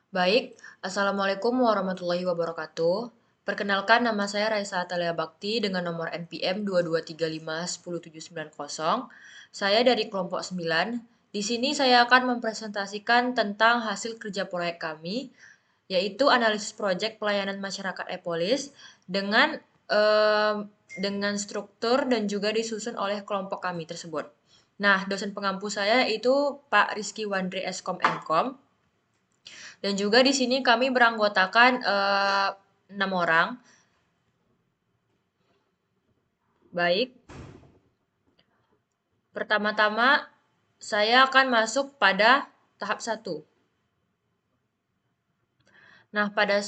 Baik, Assalamualaikum warahmatullahi wabarakatuh. Perkenalkan, nama saya Raisa Atalia Bakti dengan nomor NPM 2235 10790. Saya dari kelompok 9. Di sini saya akan mempresentasikan tentang hasil kerja proyek kami, yaitu analisis proyek pelayanan masyarakat e-Polis dengan dengan struktur dan juga disusun oleh kelompok kami tersebut. Nah, dosen pengampu saya itu Pak Rizky Wandri Eskom Mkom. Dan juga di sini kami beranggotakan 6 orang. Baik, pertama-tama saya akan masuk pada tahap satu. Nah, pada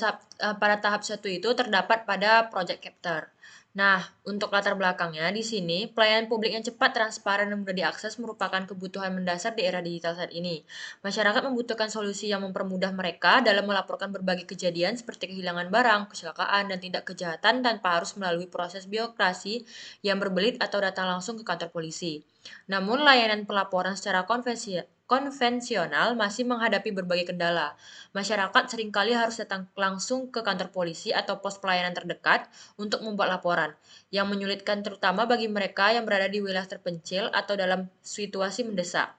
tahap satu itu terdapat pada Project Capture. Nah, untuk latar belakangnya di sini, pelayanan publik yang cepat, transparan, dan mudah diakses merupakan kebutuhan mendasar di era digital saat ini. Masyarakat membutuhkan solusi yang mempermudah mereka dalam melaporkan berbagai kejadian seperti kehilangan barang, kecelakaan, dan tindak kejahatan tanpa harus melalui proses birokrasi yang berbelit atau datang langsung ke kantor polisi. Namun, layanan pelaporan secara konvensional masih menghadapi berbagai kendala. Masyarakat seringkali harus datang langsung ke kantor polisi atau pos pelayanan terdekat untuk membuat laporan, yang menyulitkan terutama bagi mereka yang berada di wilayah terpencil atau dalam situasi mendesak.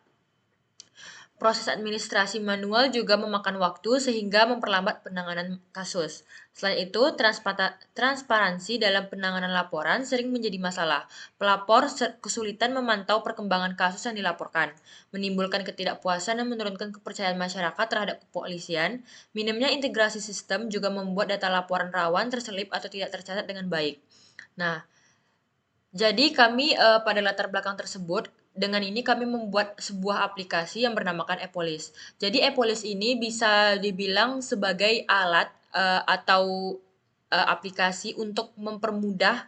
Proses administrasi manual juga memakan waktu sehingga memperlambat penanganan kasus. Selain itu, transparansi dalam penanganan laporan sering menjadi masalah. Pelapor kesulitan memantau perkembangan kasus yang dilaporkan, menimbulkan ketidakpuasan dan menurunkan kepercayaan masyarakat terhadap kepolisian. Minimnya integrasi sistem juga membuat data laporan rawan terselip atau tidak tercatat dengan baik. Nah, jadi kami pada latar belakang tersebut, dengan ini kami membuat sebuah aplikasi yang bernamakan e-Polis. Jadi e-Polis ini bisa dibilang sebagai alat atau aplikasi untuk mempermudah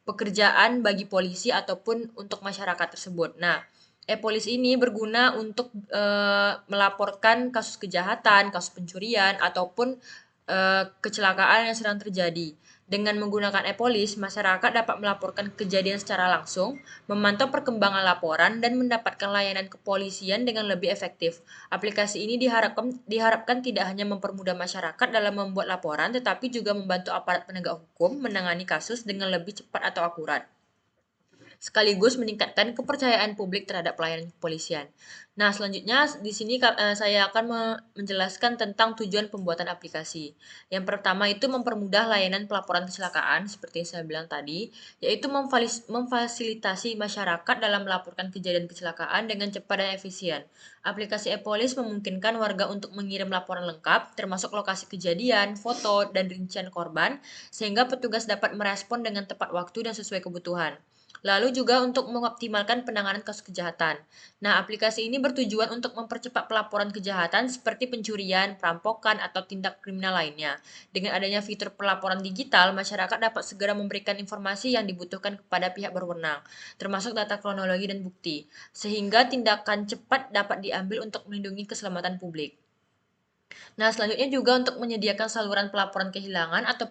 pekerjaan bagi polisi ataupun untuk masyarakat tersebut. Nah, e-Polis ini berguna untuk melaporkan kasus kejahatan, kasus pencurian ataupun kecelakaan yang sedang terjadi. Dengan menggunakan e-Polis, masyarakat dapat melaporkan kejadian secara langsung, memantau perkembangan laporan, dan mendapatkan layanan kepolisian dengan lebih efektif. Aplikasi ini diharapkan tidak hanya mempermudah masyarakat dalam membuat laporan, tetapi juga membantu aparat penegak hukum menangani kasus dengan lebih cepat atau akurat, sekaligus meningkatkan kepercayaan publik terhadap pelayanan kepolisian. Nah, selanjutnya di sini saya akan menjelaskan tentang tujuan pembuatan aplikasi. Yang pertama itu mempermudah layanan pelaporan kecelakaan, seperti yang saya bilang tadi, yaitu memfasilitasi masyarakat dalam melaporkan kejadian kecelakaan dengan cepat dan efisien. Aplikasi e-Polis memungkinkan warga untuk mengirim laporan lengkap, termasuk lokasi kejadian, foto, dan rincian korban, sehingga petugas dapat merespon dengan tepat waktu dan sesuai kebutuhan. Lalu juga untuk mengoptimalkan penanganan kasus kejahatan. Nah, aplikasi ini bertujuan untuk mempercepat pelaporan kejahatan seperti pencurian, perampokan, atau tindak kriminal lainnya. Dengan adanya fitur pelaporan digital, masyarakat dapat segera memberikan informasi yang dibutuhkan kepada pihak berwenang, termasuk data kronologi dan bukti, sehingga tindakan cepat dapat diambil untuk melindungi keselamatan publik. Nah, selanjutnya juga untuk menyediakan saluran pelaporan kehilangan atau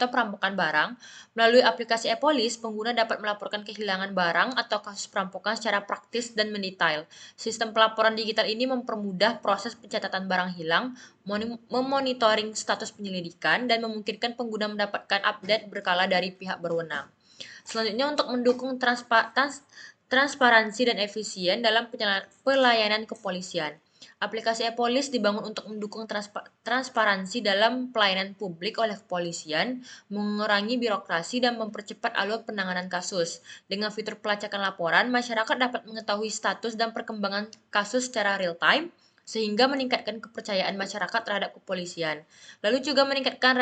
perampokan barang. Melalui aplikasi e-Polis, pengguna dapat melaporkan kehilangan barang atau kasus perampokan secara praktis dan mendetail. Sistem pelaporan digital ini mempermudah proses pencatatan barang hilang, memonitoring status penyelidikan, dan memungkinkan pengguna mendapatkan update berkala dari pihak berwenang. Selanjutnya untuk mendukung transparansi dan efisien dalam pelayanan kepolisian. Aplikasi e-Polis dibangun untuk mendukung transparansi dalam pelayanan publik oleh kepolisian, mengurangi birokrasi, dan mempercepat alur penanganan kasus. Dengan fitur pelacakan laporan, masyarakat dapat mengetahui status dan perkembangan kasus secara real time, sehingga meningkatkan kepercayaan masyarakat terhadap kepolisian. Lalu juga meningkatkan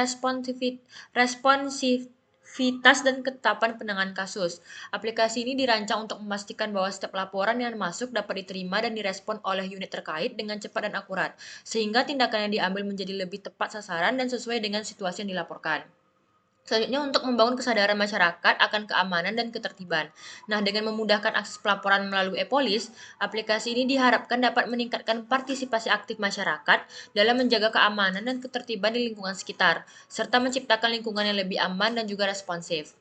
responsivitas dan ketetapan penanganan kasus. Aplikasi ini dirancang untuk memastikan bahwa setiap laporan yang masuk dapat diterima dan direspon oleh unit terkait dengan cepat dan akurat, sehingga tindakan yang diambil menjadi lebih tepat sasaran dan sesuai dengan situasi yang dilaporkan. Selanjutnya untuk membangun kesadaran masyarakat akan keamanan dan ketertiban. Nah, dengan memudahkan akses pelaporan melalui e-Polis, aplikasi ini diharapkan dapat meningkatkan partisipasi aktif masyarakat dalam menjaga keamanan dan ketertiban di lingkungan sekitar, serta menciptakan lingkungan yang lebih aman dan juga responsif.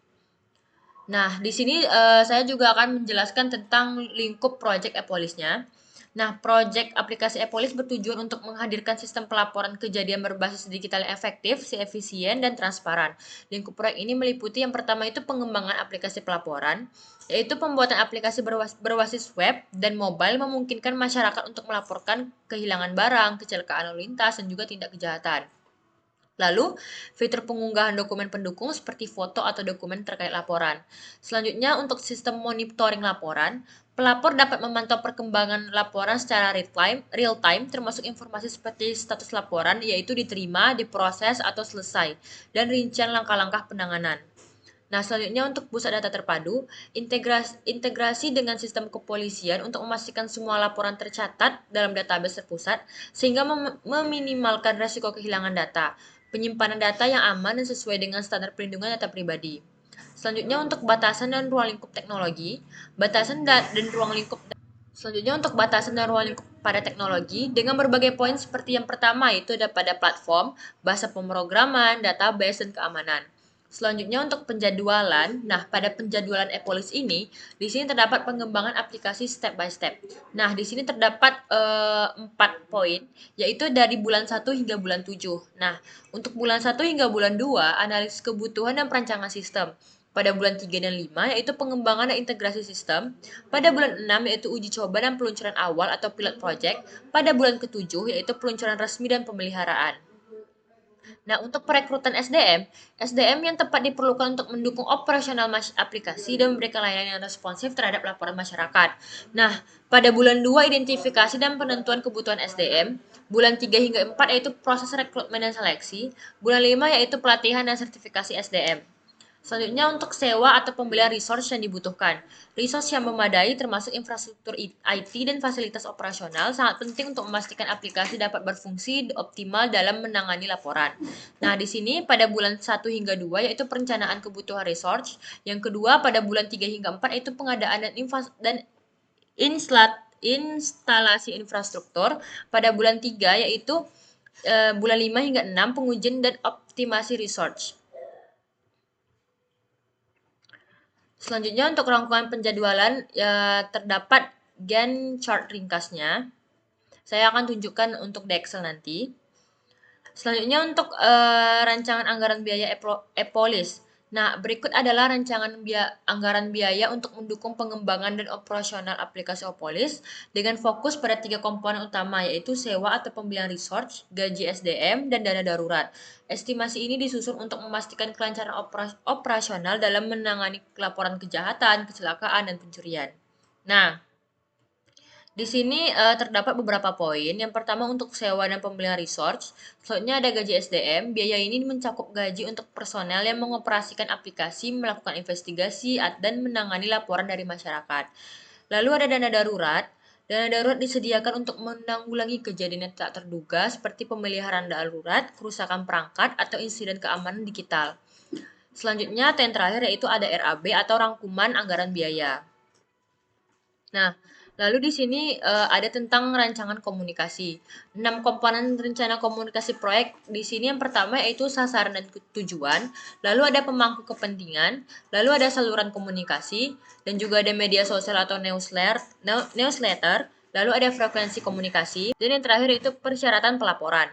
Nah, di sini saya juga akan menjelaskan tentang lingkup proyek e-Polisnya. Nah, proyek aplikasi e-Polis bertujuan untuk menghadirkan sistem pelaporan kejadian berbasis digital yang efektif, efisien, dan transparan. Lingkup proyek ini meliputi yang pertama itu pengembangan aplikasi pelaporan, yaitu pembuatan aplikasi berbasis web dan mobile memungkinkan masyarakat untuk melaporkan kehilangan barang, kecelakaan lalu lintas, dan juga tindak kejahatan. Lalu, fitur pengunggahan dokumen pendukung seperti foto atau dokumen terkait laporan. Selanjutnya, untuk sistem monitoring laporan, pelapor dapat memantau perkembangan laporan secara real time, termasuk informasi seperti status laporan, yaitu diterima, diproses, atau selesai, dan rincian langkah-langkah penanganan. Nah, selanjutnya untuk pusat data terpadu, integrasi dengan sistem kepolisian untuk memastikan semua laporan tercatat dalam database terpusat, sehingga meminimalkan risiko kehilangan data. Penyimpanan data yang aman dan sesuai dengan standar perlindungan data pribadi. Selanjutnya untuk batasan dan ruang lingkup teknologi, batasan dan ruang lingkup Selanjutnya untuk batasan dan ruang lingkup pada teknologi dengan berbagai poin seperti yang pertama itu ada pada platform, bahasa pemrograman, database, dan keamanan. Selanjutnya untuk penjadwalan, nah pada penjadwalan e-Polis ini, di sini terdapat pengembangan aplikasi step by step. Nah di sini terdapat 4 poin, yaitu dari bulan 1 hingga bulan 7. Nah untuk bulan 1 hingga bulan 2, analisis kebutuhan dan perancangan sistem. Pada bulan 3 dan 5 yaitu pengembangan dan integrasi sistem. Pada bulan 6 yaitu uji coba dan peluncuran awal atau pilot project. Pada bulan ke-7 yaitu peluncuran resmi dan pemeliharaan. Nah, untuk perekrutan SDM yang tepat diperlukan untuk mendukung operasional aplikasi dan memberikan layanan yang responsif terhadap laporan masyarakat. Nah, pada bulan 2 identifikasi dan penentuan kebutuhan SDM, bulan 3 hingga 4 yaitu proses rekrutmen dan seleksi, bulan 5 yaitu pelatihan dan sertifikasi SDM. Selanjutnya untuk sewa atau pembelian resource yang dibutuhkan. Resource yang memadai termasuk infrastruktur IT dan fasilitas operasional sangat penting untuk memastikan aplikasi dapat berfungsi optimal dalam menangani laporan. Nah, di sini pada bulan 1 hingga 2 yaitu perencanaan kebutuhan resource, yang kedua pada bulan 3 hingga 4 yaitu pengadaan dan instalasi infrastruktur, pada bulan 3 yaitu bulan 5 hingga 6 pengujian dan optimasi resource. Selanjutnya untuk rangkuman penjadwalan ya, terdapat Gantt chart ringkasnya. Saya akan tunjukkan untuk di Excel nanti. Selanjutnya untuk rancangan anggaran biaya e-Polis. Nah, berikut adalah rancangan anggaran biaya untuk mendukung pengembangan dan operasional aplikasi e-Polis dengan fokus pada 3 komponen utama yaitu sewa atau pembelian resource, gaji SDM, dan dana darurat. Estimasi ini disusun untuk memastikan kelancaran operasional dalam menangani laporan kejahatan, kecelakaan, dan pencurian. Nah, di sini terdapat beberapa poin. Yang pertama untuk sewa dan pembelian resource. Selanjutnya ada gaji SDM. Biaya ini mencakup gaji untuk personel yang mengoperasikan aplikasi, melakukan investigasi, dan menangani laporan dari masyarakat. Lalu ada dana darurat. Dana darurat disediakan untuk menanggulangi kejadian yang tak terduga seperti pemeliharaan darurat, kerusakan perangkat, atau insiden keamanan digital. Selanjutnya, yang terakhir yaitu ada RAB atau rangkuman anggaran biaya. Nah, lalu di sini ada tentang rancangan komunikasi. 6 komponen rencana komunikasi proyek. Di sini yang pertama yaitu sasaran dan tujuan, lalu ada pemangku kepentingan, lalu ada saluran komunikasi, dan juga ada media sosial atau newsletter, lalu ada frekuensi komunikasi, dan yang terakhir itu persyaratan pelaporan.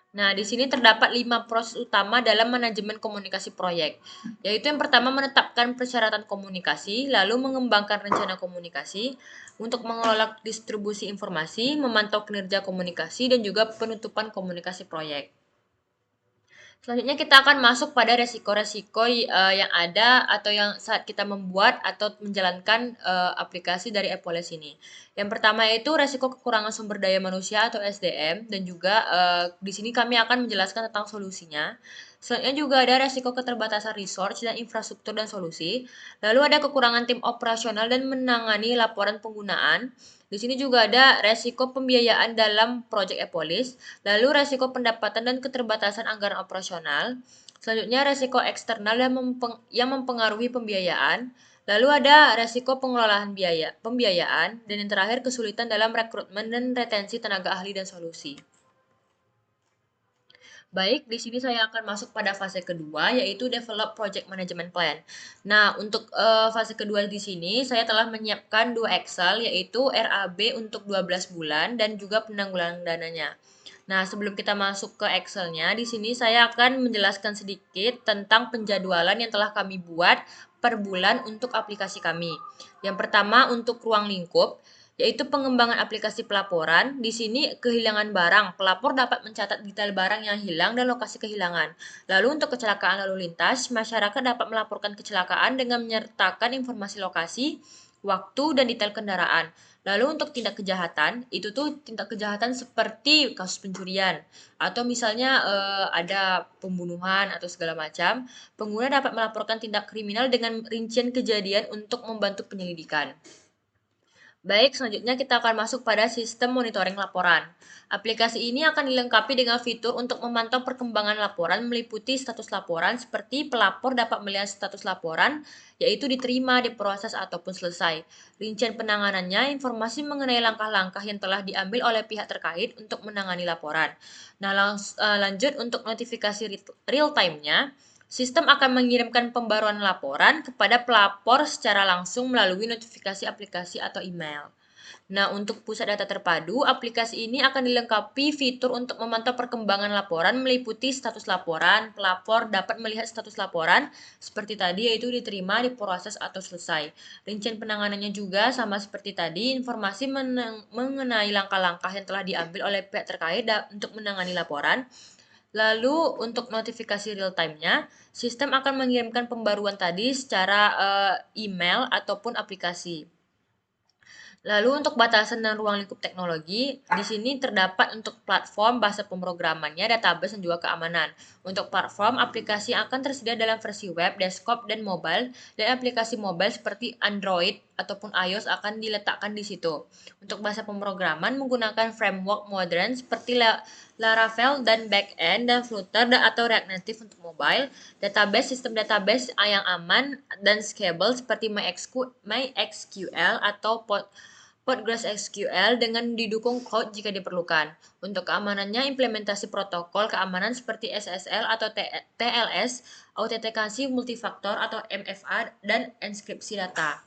Nah, di sini terdapat 5 proses utama dalam manajemen komunikasi proyek, yaitu yang pertama menetapkan persyaratan komunikasi, lalu mengembangkan rencana komunikasi, untuk mengelola distribusi informasi, memantau kinerja komunikasi, dan juga penutupan komunikasi proyek. Selanjutnya kita akan masuk pada resiko-resiko yang ada atau yang saat kita membuat atau menjalankan aplikasi dari e-Polis ini. Yang pertama yaitu resiko kekurangan sumber daya manusia atau SDM dan juga di sini kami akan menjelaskan tentang solusinya. Selanjutnya juga ada resiko keterbatasan resource dan infrastruktur dan solusi. Lalu ada kekurangan tim operasional dan menangani laporan penggunaan. Di sini juga ada resiko pembiayaan dalam proyek e-Polis, lalu resiko pendapatan dan keterbatasan anggaran operasional. Selanjutnya resiko eksternal yang mempengaruhi pembiayaan. Lalu ada resiko pengelolaan pembiayaan, dan yang terakhir kesulitan dalam rekrutmen dan retensi tenaga ahli dan solusi. Baik, di sini saya akan masuk pada fase kedua, yaitu develop project management plan. Nah, untuk fase kedua di sini, saya telah menyiapkan dua Excel, yaitu RAB untuk 12 bulan dan juga penanggulangan dananya. Nah, sebelum kita masuk ke Excelnya, di sini saya akan menjelaskan sedikit tentang penjadwalan yang telah kami buat per bulan untuk aplikasi kami. Yang pertama, untuk ruang lingkup, yaitu pengembangan aplikasi pelaporan. Di sini kehilangan barang, pelapor dapat mencatat detail barang yang hilang dan lokasi kehilangan. Lalu untuk kecelakaan lalu lintas, masyarakat dapat melaporkan kecelakaan dengan menyertakan informasi lokasi, waktu, dan detail kendaraan. Lalu untuk tindak kejahatan, itu tuh tindak kejahatan seperti kasus pencurian atau misalnya ada pembunuhan atau segala macam, pengguna dapat melaporkan tindak kriminal dengan rincian kejadian untuk membantu penyelidikan. Baik, selanjutnya kita akan masuk pada sistem monitoring laporan. Aplikasi ini akan dilengkapi dengan fitur untuk memantau perkembangan laporan meliputi status laporan seperti pelapor dapat melihat status laporan, yaitu diterima, diproses, ataupun selesai. Rincian penanganannya, informasi mengenai langkah-langkah yang telah diambil oleh pihak terkait untuk menangani laporan. Nah, lanjut untuk notifikasi real time-nya. Sistem akan mengirimkan pembaruan laporan kepada pelapor secara langsung melalui notifikasi aplikasi atau email. Nah, untuk pusat data terpadu, aplikasi ini akan dilengkapi fitur untuk memantau perkembangan laporan meliputi status laporan, pelapor dapat melihat status laporan seperti tadi yaitu diterima, diproses atau selesai. Rincian penanganannya juga sama seperti tadi, informasi mengenai langkah-langkah yang telah diambil oleh pihak terkait untuk menangani laporan. Lalu untuk notifikasi real time-nya, sistem akan mengirimkan pembaruan tadi secara email ataupun aplikasi. Lalu untuk batasan dan ruang lingkup teknologi, di sini terdapat untuk platform bahasa pemrogramannya, database dan juga keamanan. Untuk platform, aplikasi akan tersedia dalam versi web, desktop, dan mobile, dan aplikasi mobile seperti Android ataupun iOS akan diletakkan di situ. Untuk bahasa pemrograman menggunakan framework modern seperti Laravel dan Backend dan Flutter atau React Native untuk mobile, sistem database yang aman dan scalable seperti MySQL atau PostgreSQL dengan didukung cloud jika diperlukan. Untuk keamanannya, implementasi protokol keamanan seperti SSL atau TLS, autentikasi multifaktor atau MFA, dan enkripsi data.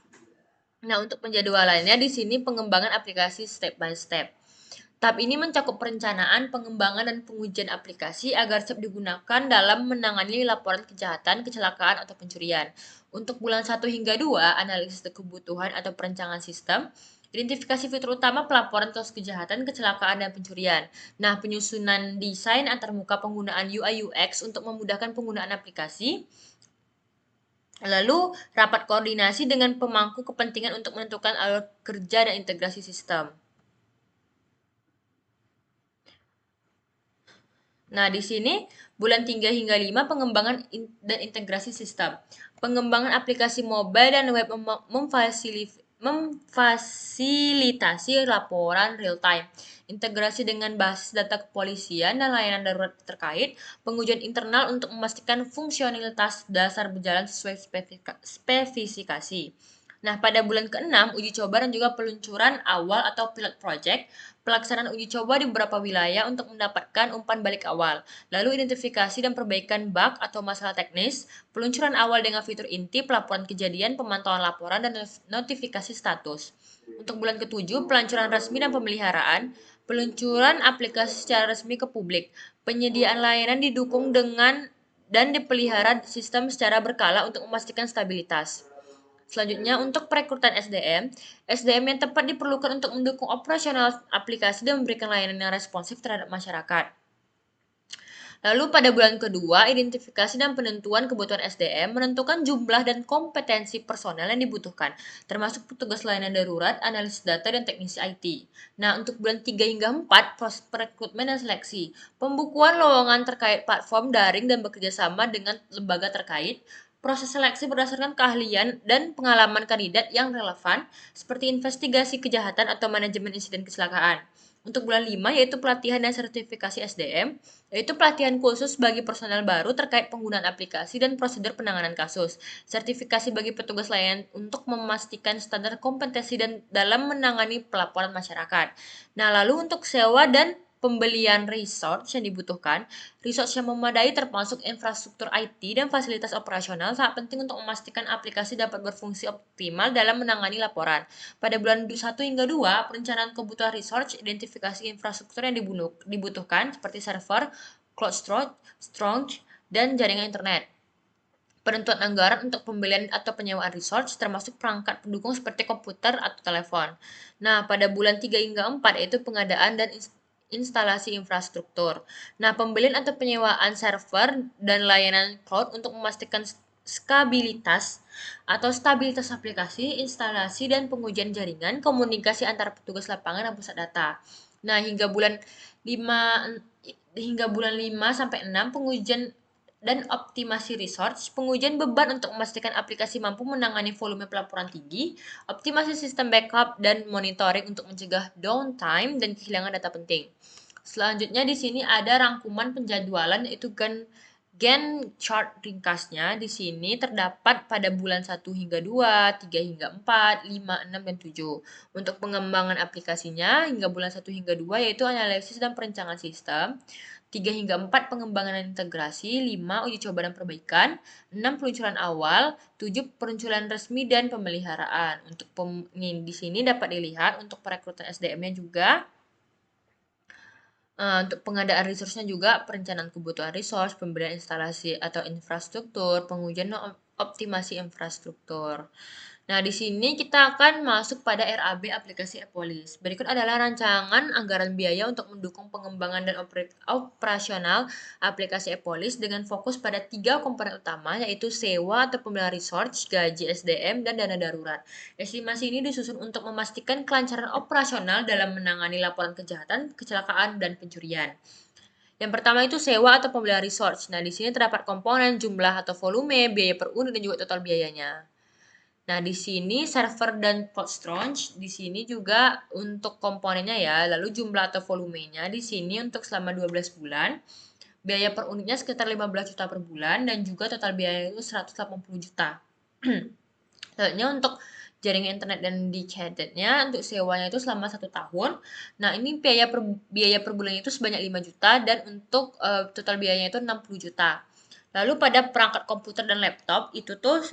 Nah, untuk penjadwalannya di sini pengembangan aplikasi step by step. Tahap ini mencakup perencanaan, pengembangan, dan pengujian aplikasi agar siap digunakan dalam menangani laporan kejahatan, kecelakaan, atau pencurian. Untuk bulan 1 hingga 2, analisis kebutuhan atau perencanaan sistem, identifikasi fitur utama pelaporan kasus kejahatan, kecelakaan, dan pencurian. Nah, penyusunan desain antarmuka penggunaan UI UX untuk memudahkan penggunaan aplikasi. Lalu, rapat koordinasi dengan pemangku kepentingan untuk menentukan alur kerja dan integrasi sistem. Nah, di sini bulan 3 hingga 5 pengembangan dan integrasi sistem. Pengembangan aplikasi mobile dan web memfasilitasi laporan real time. Integrasi dengan basis data kepolisian dan layanan darurat terkait. Pengujian internal untuk memastikan fungsionalitas dasar berjalan sesuai spesifikasi. Nah, pada bulan ke-6, uji coba dan juga peluncuran awal atau pilot project, pelaksanaan uji coba di beberapa wilayah untuk mendapatkan umpan balik awal, lalu identifikasi dan perbaikan bug atau masalah teknis, peluncuran awal dengan fitur inti, pelaporan kejadian, pemantauan laporan, dan notifikasi status. Untuk bulan ke-7, peluncuran resmi dan pemeliharaan, peluncuran aplikasi secara resmi ke publik, penyediaan layanan didukung dengan dan dipelihara sistem secara berkala untuk memastikan stabilitas. Selanjutnya, untuk perekrutan SDM yang tepat diperlukan untuk mendukung operasional aplikasi dan memberikan layanan yang responsif terhadap masyarakat. Lalu pada bulan kedua, identifikasi dan penentuan kebutuhan SDM menentukan jumlah dan kompetensi personel yang dibutuhkan, termasuk petugas layanan darurat, analisis data, dan teknisi IT. Nah, untuk bulan 3 hingga 4, proses perekrutmen dan seleksi. Pembukuan lowongan terkait platform daring dan bekerjasama dengan lembaga terkait, proses seleksi berdasarkan keahlian dan pengalaman kandidat yang relevan, seperti investigasi kejahatan atau manajemen insiden kecelakaan. Untuk bulan 5, yaitu pelatihan dan sertifikasi SDM, yaitu pelatihan khusus bagi personel baru terkait penggunaan aplikasi dan prosedur penanganan kasus. Sertifikasi bagi petugas layanan untuk memastikan standar kompetensi dan dalam menangani pelaporan masyarakat. Nah, lalu untuk sewa dan pembelian resource yang dibutuhkan, resource yang memadai termasuk infrastruktur IT dan fasilitas operasional sangat penting untuk memastikan aplikasi dapat berfungsi optimal dalam menangani laporan. Pada bulan 1 hingga 2, perencanaan kebutuhan resource, identifikasi infrastruktur yang dibutuhkan seperti server, cloud storage, dan jaringan internet. Penentuan anggaran untuk pembelian atau penyewaan resource termasuk perangkat pendukung seperti komputer atau telepon. Nah, pada bulan 3 hingga 4 yaitu pengadaan dan instalasi infrastruktur. Nah, pembelian atau penyewaan server dan layanan cloud untuk memastikan stabilitas aplikasi, instalasi dan pengujian jaringan, komunikasi antara petugas lapangan dan pusat data. Nah, hingga bulan 5 sampai 6 pengujian dan optimasi resource, pengujian beban untuk memastikan aplikasi mampu menangani volume pelaporan tinggi, optimasi sistem backup, dan monitoring untuk mencegah downtime dan kehilangan data penting. Selanjutnya di sini ada rangkuman penjadwalan yaitu Gantt chart ringkasnya. Di sini terdapat pada bulan 1 hingga 2, 3 hingga 4, 5, 6, dan 7. Untuk pengembangan aplikasinya hingga bulan 1 hingga 2 yaitu analisis dan perencanaan sistem. 3 hingga 4 pengembangan dan integrasi, 5 uji coba dan perbaikan, 6 peluncuran awal, 7 peluncuran resmi dan pemeliharaan. Di sini dapat dilihat untuk perekrutan SDM-nya juga, untuk pengadaan resource-nya juga perencanaan kebutuhan resource, pembelian instalasi atau infrastruktur, pengujian optimasi infrastruktur. Nah, di sini kita akan masuk pada RAB aplikasi Epolis. Berikut adalah rancangan anggaran biaya untuk mendukung pengembangan dan operasional aplikasi Epolis dengan fokus pada 3 komponen utama, yaitu sewa atau pembelian resource, gaji SDM, dan dana darurat. Estimasi ini disusun untuk memastikan kelancaran operasional dalam menangani laporan kejahatan, kecelakaan, dan pencurian. Yang pertama itu sewa atau pembelian resource. Nah, di sini terdapat komponen, jumlah atau volume, biaya per unit, dan juga total biayanya. Nah, di sini server dan cloud storage, di sini juga untuk komponennya ya, lalu jumlah atau volumenya di sini untuk selama 12 bulan, biaya per unitnya sekitar 15 juta per bulan, dan juga total biaya itu 180 juta. Selanjutnya untuk jaringan internet dan decadednya untuk sewanya itu selama 1 tahun. Nah, ini biaya per bulan itu sebanyak 5 juta dan untuk total biayanya itu 60 juta. Lalu pada perangkat komputer dan laptop itu tuh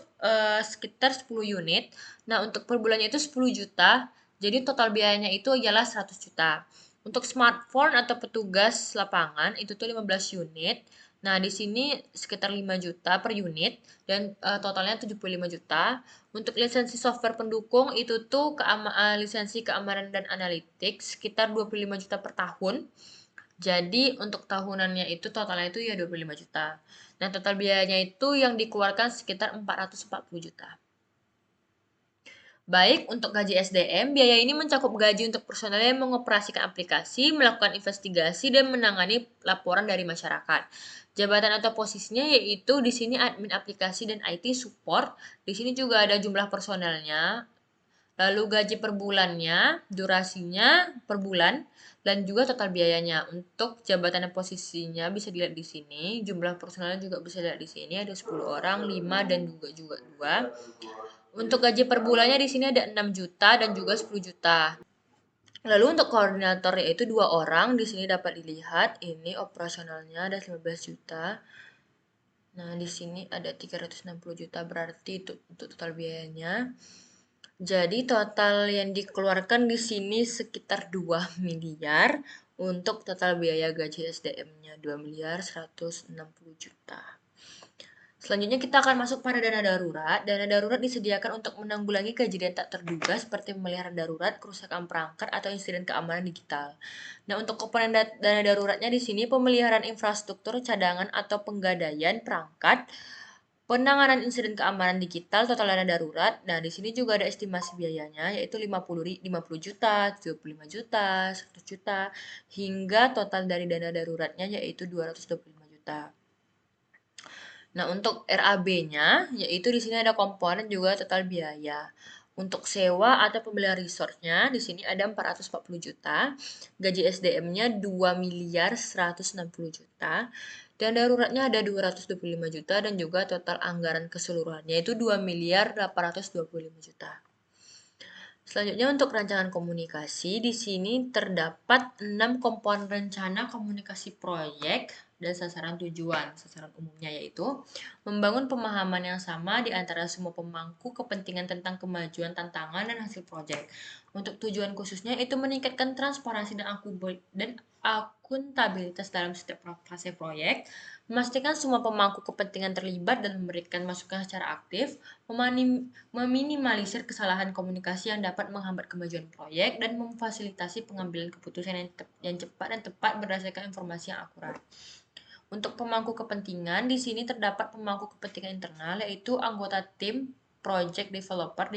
sekitar 10 unit. Nah, untuk per bulannya itu 10 juta. Jadi total biayanya itu ialah 100 juta. Untuk smartphone atau petugas lapangan itu tuh 15 unit. Nah, di sini sekitar 5 juta per unit dan totalnya 75 juta. Untuk lisensi software pendukung itu tuh lisensi keamanan dan analytics sekitar 25 juta per tahun. Jadi untuk tahunannya itu totalnya itu ya 25 juta. Nah, total biayanya itu yang dikeluarkan sekitar 440 juta. Baik, untuk gaji SDM, biaya ini mencakup gaji untuk personel yang mengoperasikan aplikasi, melakukan investigasi, dan menangani laporan dari masyarakat. Jabatan atau posisinya yaitu di sini admin aplikasi dan IT support. Di sini juga ada jumlah personelnya, lalu gaji per bulannya, durasinya per bulan, dan juga total biayanya. Untuk jabatan dan posisinya bisa dilihat di sini, jumlah personelnya juga bisa dilihat di sini, ada 10 orang, 5 dan juga 2. Untuk gaji per bulannya di sini ada 6 juta dan juga 10 juta. Lalu untuk koordinator yaitu 2 orang, di sini dapat dilihat ini operasionalnya ada 15 juta. Nah, di sini ada 360 juta berarti itu untuk total biayanya. Jadi total yang dikeluarkan di sini sekitar 2 miliar untuk total biaya gaji SDM-nya 2 miliar 160 juta. Selanjutnya kita akan masuk pada dana darurat. Dana darurat disediakan untuk menanggulangi kejadian tak terduga seperti pemeliharaan darurat, kerusakan perangkat, atau insiden keamanan digital. Nah, untuk komponen dana daruratnya di sini pemeliharaan infrastruktur, cadangan atau penggadaian perangkat, penanganan insiden keamanan digital, total dana darurat. Nah, di sini juga ada estimasi biayanya yaitu 50 juta, 75 juta, 100 juta hingga total dari dana daruratnya yaitu 225 juta. Nah, untuk RAB-nya yaitu di sini ada komponen juga total biaya. Untuk sewa atau pembelian resource-nya di sini ada 440 juta, gaji SDM-nya 2 miliar 160 juta, dan daruratnya ada 225 juta dan juga total anggaran keseluruhannya itu 2 miliar 825 juta. Selanjutnya untuk rancangan komunikasi, di sini terdapat 6 komponen rencana komunikasi proyek dan sasaran tujuan. Sasaran umumnya yaitu membangun pemahaman yang sama di antara semua pemangku kepentingan tentang kemajuan, tantangan, dan hasil proyek. Untuk tujuan khususnya itu meningkatkan transparansi dan akuntabilitas dalam setiap fase proyek, memastikan semua pemangku kepentingan terlibat dan memberikan masukan secara aktif, meminimalisir kesalahan komunikasi yang dapat menghambat kemajuan proyek, dan memfasilitasi pengambilan keputusan yang cepat dan tepat berdasarkan informasi yang akurat. Untuk pemangku kepentingan, di sini terdapat pemangku kepentingan internal, yaitu anggota tim, project developer,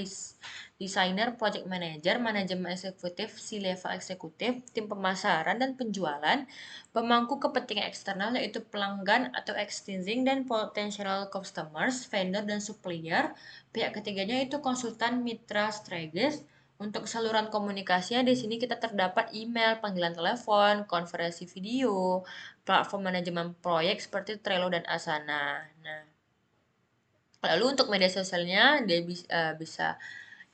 desainer, project manager, manajemen eksekutif, C-level eksekutif, tim pemasaran dan penjualan. Pemangku kepentingan eksternal yaitu pelanggan atau existing dan potential customers, vendor dan supplier. Pihak ketiganya itu konsultan, mitra, strategis. Untuk saluran komunikasinya di sini kita terdapat email, panggilan telepon, konferensi video, platform manajemen proyek seperti Trello dan Asana. Nah, lalu untuk media sosialnya dia bisa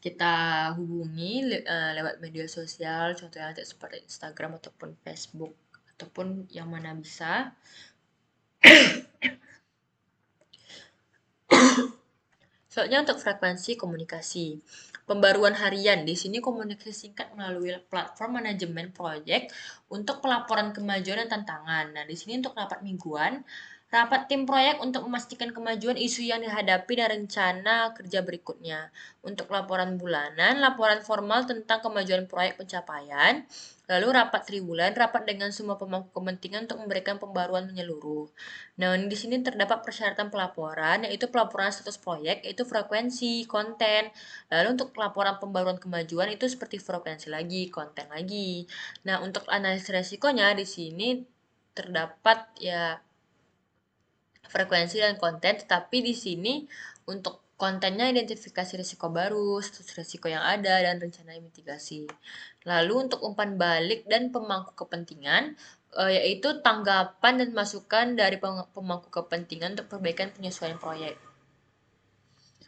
kita hubungi lewat media sosial, contohnya seperti Instagram ataupun Facebook ataupun yang mana bisa. Soalnya untuk frekuensi komunikasi. Pembaruan harian, di sini komunikasi singkat melalui platform manajemen proyek untuk pelaporan kemajuan dan tantangan. Nah, di sini untuk rapat mingguan, rapat tim proyek untuk memastikan kemajuan isu yang dihadapi dan rencana kerja berikutnya. Untuk laporan bulanan, laporan formal tentang kemajuan proyek pencapaian. Lalu rapat triwulan, rapat dengan semua pemangku kepentingan untuk memberikan pembaruan menyeluruh. Nah, di sini terdapat persyaratan pelaporan, yaitu pelaporan status proyek, yaitu frekuensi, konten. Lalu untuk laporan pembaruan kemajuan itu seperti frekuensi lagi, konten lagi. Nah, untuk analisis resikonya di sini terdapat ya frekuensi dan konten, tetapi di sini untuk kontennya identifikasi risiko baru, status risiko yang ada, dan rencana mitigasi. Lalu untuk umpan balik dan pemangku kepentingan, yaitu tanggapan dan masukan dari pemangku kepentingan untuk perbaikan penyesuaian proyek.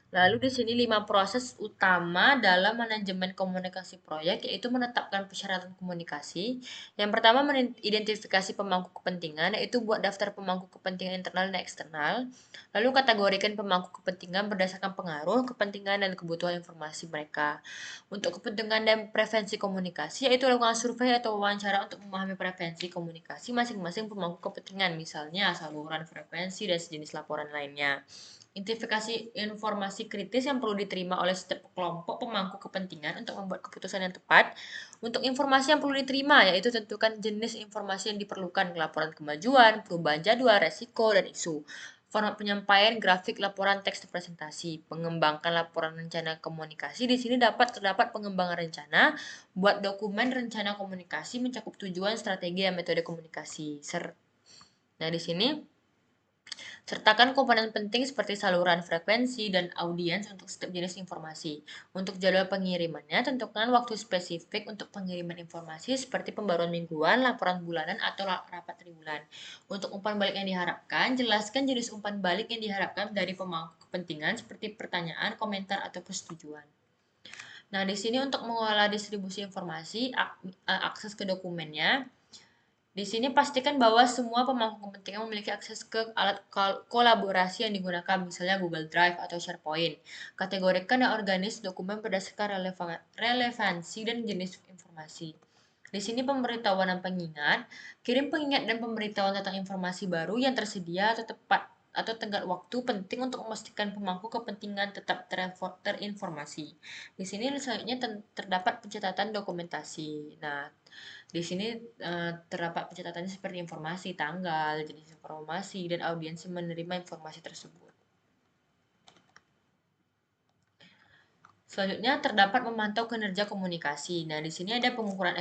Lalu di sini 5 proses utama dalam manajemen komunikasi proyek, yaitu menetapkan persyaratan komunikasi. Yang pertama mengidentifikasi pemangku kepentingan, yaitu buat daftar pemangku kepentingan internal dan eksternal. Lalu kategorikan pemangku kepentingan berdasarkan pengaruh, kepentingan, dan kebutuhan informasi mereka. Untuk kepentingan dan preferensi komunikasi, yaitu lakukan survei atau wawancara untuk memahami preferensi komunikasi masing-masing pemangku kepentingan, misalnya saluran frekuensi dan sejenis laporan lainnya. Identifikasi informasi kritis yang perlu diterima oleh setiap kelompok pemangku kepentingan untuk membuat keputusan yang tepat. Untuk informasi yang perlu diterima, yaitu tentukan jenis informasi yang diperlukan, laporan kemajuan, perubahan jadwal, resiko, dan isu. Format penyampaian, grafik, laporan, teks, presentasi. Pengembangkan laporan rencana komunikasi. Di sini terdapat pengembangan rencana, buat dokumen rencana komunikasi mencakup tujuan, strategi, dan metode komunikasi. Nah, di sini sertakan komponen penting seperti saluran frekuensi dan audiens untuk setiap jenis informasi. Untuk jadwal pengirimannya, tentukan waktu spesifik untuk pengiriman informasi seperti pembaruan mingguan, laporan bulanan, atau rapat triwulan. Untuk umpan balik yang diharapkan, jelaskan jenis umpan balik yang diharapkan dari pemangku kepentingan seperti pertanyaan, komentar, atau persetujuan. Nah, di sini untuk mengolah distribusi informasi, akses ke dokumennya, di sini pastikan bahwa semua pemangku kepentingan memiliki akses ke alat kolaborasi yang digunakan, misalnya Google Drive atau SharePoint. Kategorikan dan organis dokumen berdasarkan relevansi dan jenis informasi. Di sini pemberitahuan dan pengingat, kirim pengingat dan pemberitahuan tentang informasi baru yang tersedia atau tepat atau tenggat waktu penting untuk memastikan pemangku kepentingan tetap terinformasi. Di sini selanjutnya terdapat pencatatan dokumentasi. Nah, di sini terdapat pencatatannya seperti informasi, tanggal, jenis informasi, dan audiens yang menerima informasi tersebut. Selanjutnya terdapat memantau kinerja komunikasi. Nah, di sini ada pengukuran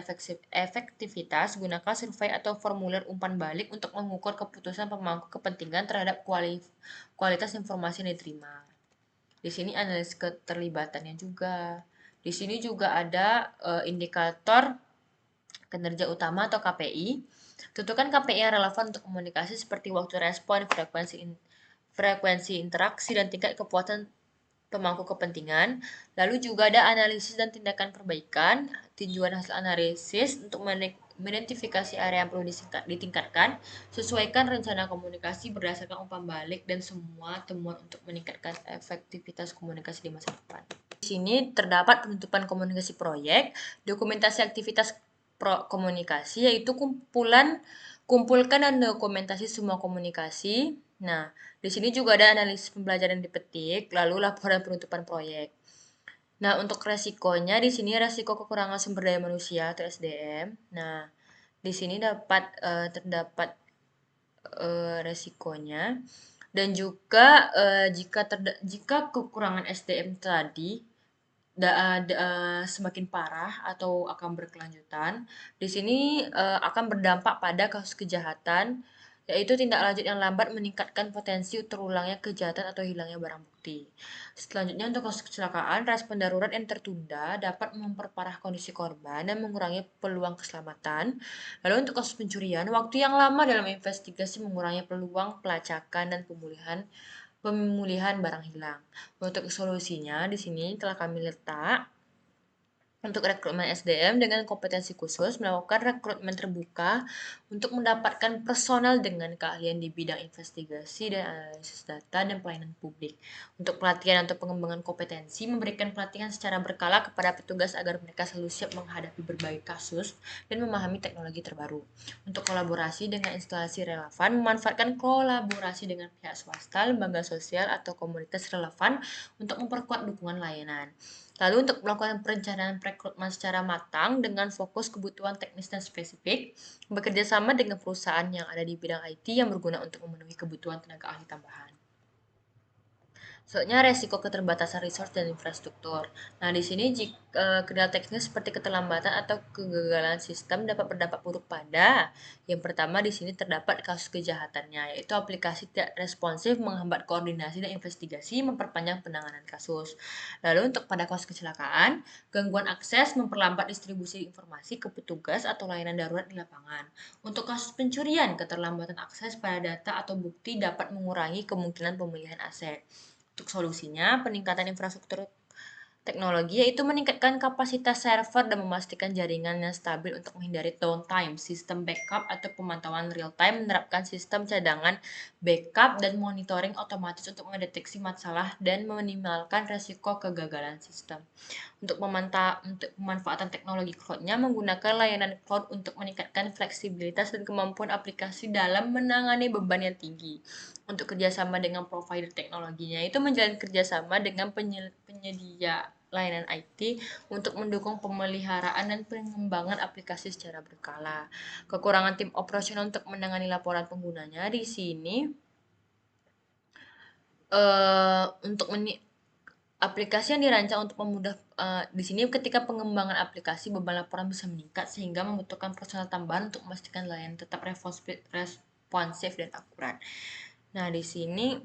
efektivitas, gunakan survei atau formulir umpan balik untuk mengukur keputusan pemangku kepentingan terhadap kualitas informasi yang diterima. Di sini analisis keterlibatannya juga. Di sini juga ada indikator kinerja utama atau KPI. Tentukan KPI yang relevan untuk komunikasi seperti waktu respon, frekuensi interaksi, dan tingkat kepuasan pemangku kepentingan, lalu juga ada analisis dan tindakan perbaikan, tinjauan hasil analisis untuk mengidentifikasi area yang perlu ditingkatkan, sesuaikan rencana komunikasi berdasarkan umpan balik dan semua temuan untuk meningkatkan efektivitas komunikasi di masa depan. Di sini terdapat penutupan komunikasi proyek, dokumentasi aktivitas komunikasi, yaitu kumpulkan dan dokumentasi semua komunikasi. Nah, di sini juga ada analisis pembelajaran dipetik, lalu laporan penutupan proyek. Nah, untuk resikonya di sini resiko kekurangan sumber daya manusia atau SDM. Nah, di sini terdapat resikonya dan juga jika kekurangan SDM tadi semakin parah atau akan berkelanjutan, di sini akan berdampak pada kasus kejahatan, yaitu tindak lanjut yang lambat meningkatkan potensi terulangnya kejahatan atau hilangnya barang bukti. Selanjutnya untuk kasus kecelakaan, respon darurat yang tertunda dapat memperparah kondisi korban dan mengurangi peluang keselamatan. Lalu untuk kasus pencurian, waktu yang lama dalam investigasi mengurangi peluang pelacakan dan pemulihan barang hilang. Untuk solusinya di sini telah kami letak untuk rekrutmen SDM dengan kompetensi khusus melakukan rekrutmen terbuka untuk mendapatkan personal dengan keahlian di bidang investigasi dan analisis data dan pelayanan publik. Untuk pelatihan atau pengembangan kompetensi, memberikan pelatihan secara berkala kepada petugas agar mereka selalu siap menghadapi berbagai kasus dan memahami teknologi terbaru. Untuk kolaborasi dengan instalasi relevan, memanfaatkan kolaborasi dengan pihak swasta, lembaga sosial, atau komunitas relevan untuk memperkuat dukungan layanan. Lalu untuk melakukan perencanaan rekrutmen secara matang dengan fokus kebutuhan teknis dan spesifik, bekerja sama dengan perusahaan yang ada di bidang IT yang berguna untuk memenuhi kebutuhan tenaga ahli tambahan. Soalnya resiko keterbatasan resource dan infrastruktur. Nah, di sini jika kendala teknis seperti keterlambatan atau kegagalan sistem dapat berdampak buruk pada yang pertama di sini terdapat kasus kejahatannya, yaitu aplikasi tidak responsif menghambat koordinasi dan investigasi, memperpanjang penanganan kasus. Lalu untuk pada kasus kecelakaan, gangguan akses memperlambat distribusi informasi ke petugas atau layanan darurat di lapangan. Untuk kasus pencurian, keterlambatan akses pada data atau bukti dapat mengurangi kemungkinan pemulihan aset. Untuk solusinya, peningkatan infrastruktur teknologi yaitu meningkatkan kapasitas server dan memastikan jaringan yang stabil untuk menghindari downtime, sistem backup atau pemantauan real time, menerapkan sistem cadangan backup dan monitoring otomatis untuk mendeteksi masalah dan meminimalkan resiko kegagalan sistem. Untuk pemanfaatan teknologi cloud-nya menggunakan layanan cloud untuk meningkatkan fleksibilitas dan kemampuan aplikasi dalam menangani beban yang tinggi. Untuk kerjasama dengan provider teknologinya itu menjalin kerjasama dengan penyedia layanan IT untuk mendukung pemeliharaan dan pengembangan aplikasi secara berkala. Kekurangan tim operasional untuk menangani laporan penggunanya di sini untuk aplikasi yang dirancang untuk di sini ketika pengembangan aplikasi beban laporan bisa meningkat sehingga membutuhkan personal tambahan untuk memastikan layanan tetap responsif dan akurat. Nah, di sini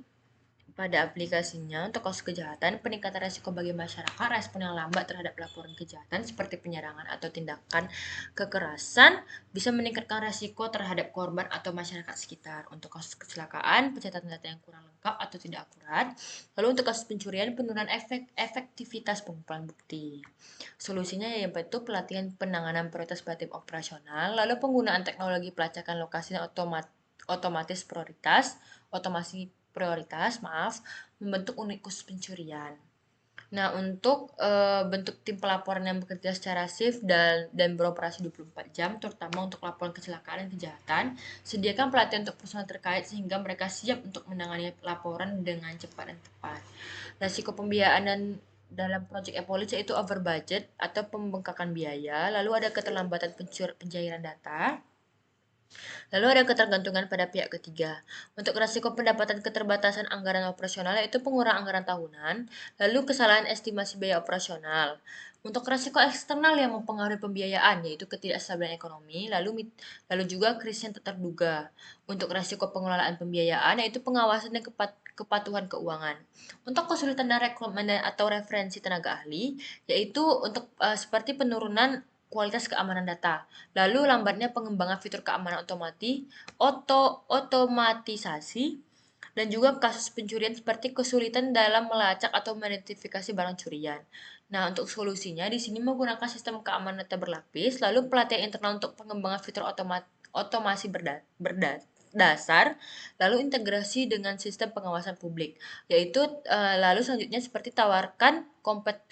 pada aplikasinya untuk kasus kejahatan, peningkatan resiko bagi masyarakat, respon yang lambat terhadap laporan kejahatan seperti penyerangan atau tindakan kekerasan bisa meningkatkan resiko terhadap korban atau masyarakat sekitar. Untuk kasus kecelakaan, pencatatan data yang kurang lengkap atau tidak akurat. Lalu untuk kasus pencurian, penurunan efektivitas pengumpulan bukti. Solusinya yaitu pelatihan penanganan prioritas pada tim operasional, lalu penggunaan teknologi pelacakan lokasi dan otomasi prioritas, membentuk unit khusus pencurian. Nah, untuk bentuk tim pelaporan yang bekerja secara shift dan beroperasi 24 jam, terutama untuk laporan kecelakaan dan kejahatan, sediakan pelatihan untuk personal terkait sehingga mereka siap untuk menangani laporan dengan cepat dan tepat. Risiko pembiayaan dalam proyek e-police yaitu over budget atau pembengkakan biaya, lalu ada keterlambatan pencairan data, lalu ada ketergantungan pada pihak ketiga. Untuk resiko pendapatan keterbatasan anggaran operasional yaitu pengurangan anggaran tahunan, lalu kesalahan estimasi biaya operasional. Untuk resiko eksternal yang mempengaruhi pembiayaan yaitu ketidakstabilan ekonomi, lalu juga krisis yang tak terduga. Untuk resiko pengelolaan pembiayaan yaitu pengawasan dan kepatuhan keuangan. Untuk kesulitan dan rekrutmen atau referensi tenaga ahli, yaitu untuk seperti penurunan kualitas keamanan data. Lalu lambatnya pengembangan fitur keamanan otomatisasi dan juga kasus pencurian seperti kesulitan dalam melacak atau mengidentifikasi barang curian. Nah, untuk solusinya di sini menggunakan sistem keamanan data berlapis, lalu pelatihan internal untuk pengembangan fitur otomasi berdasar, lalu integrasi dengan sistem pengawasan publik, yaitu lalu selanjutnya seperti tawarkan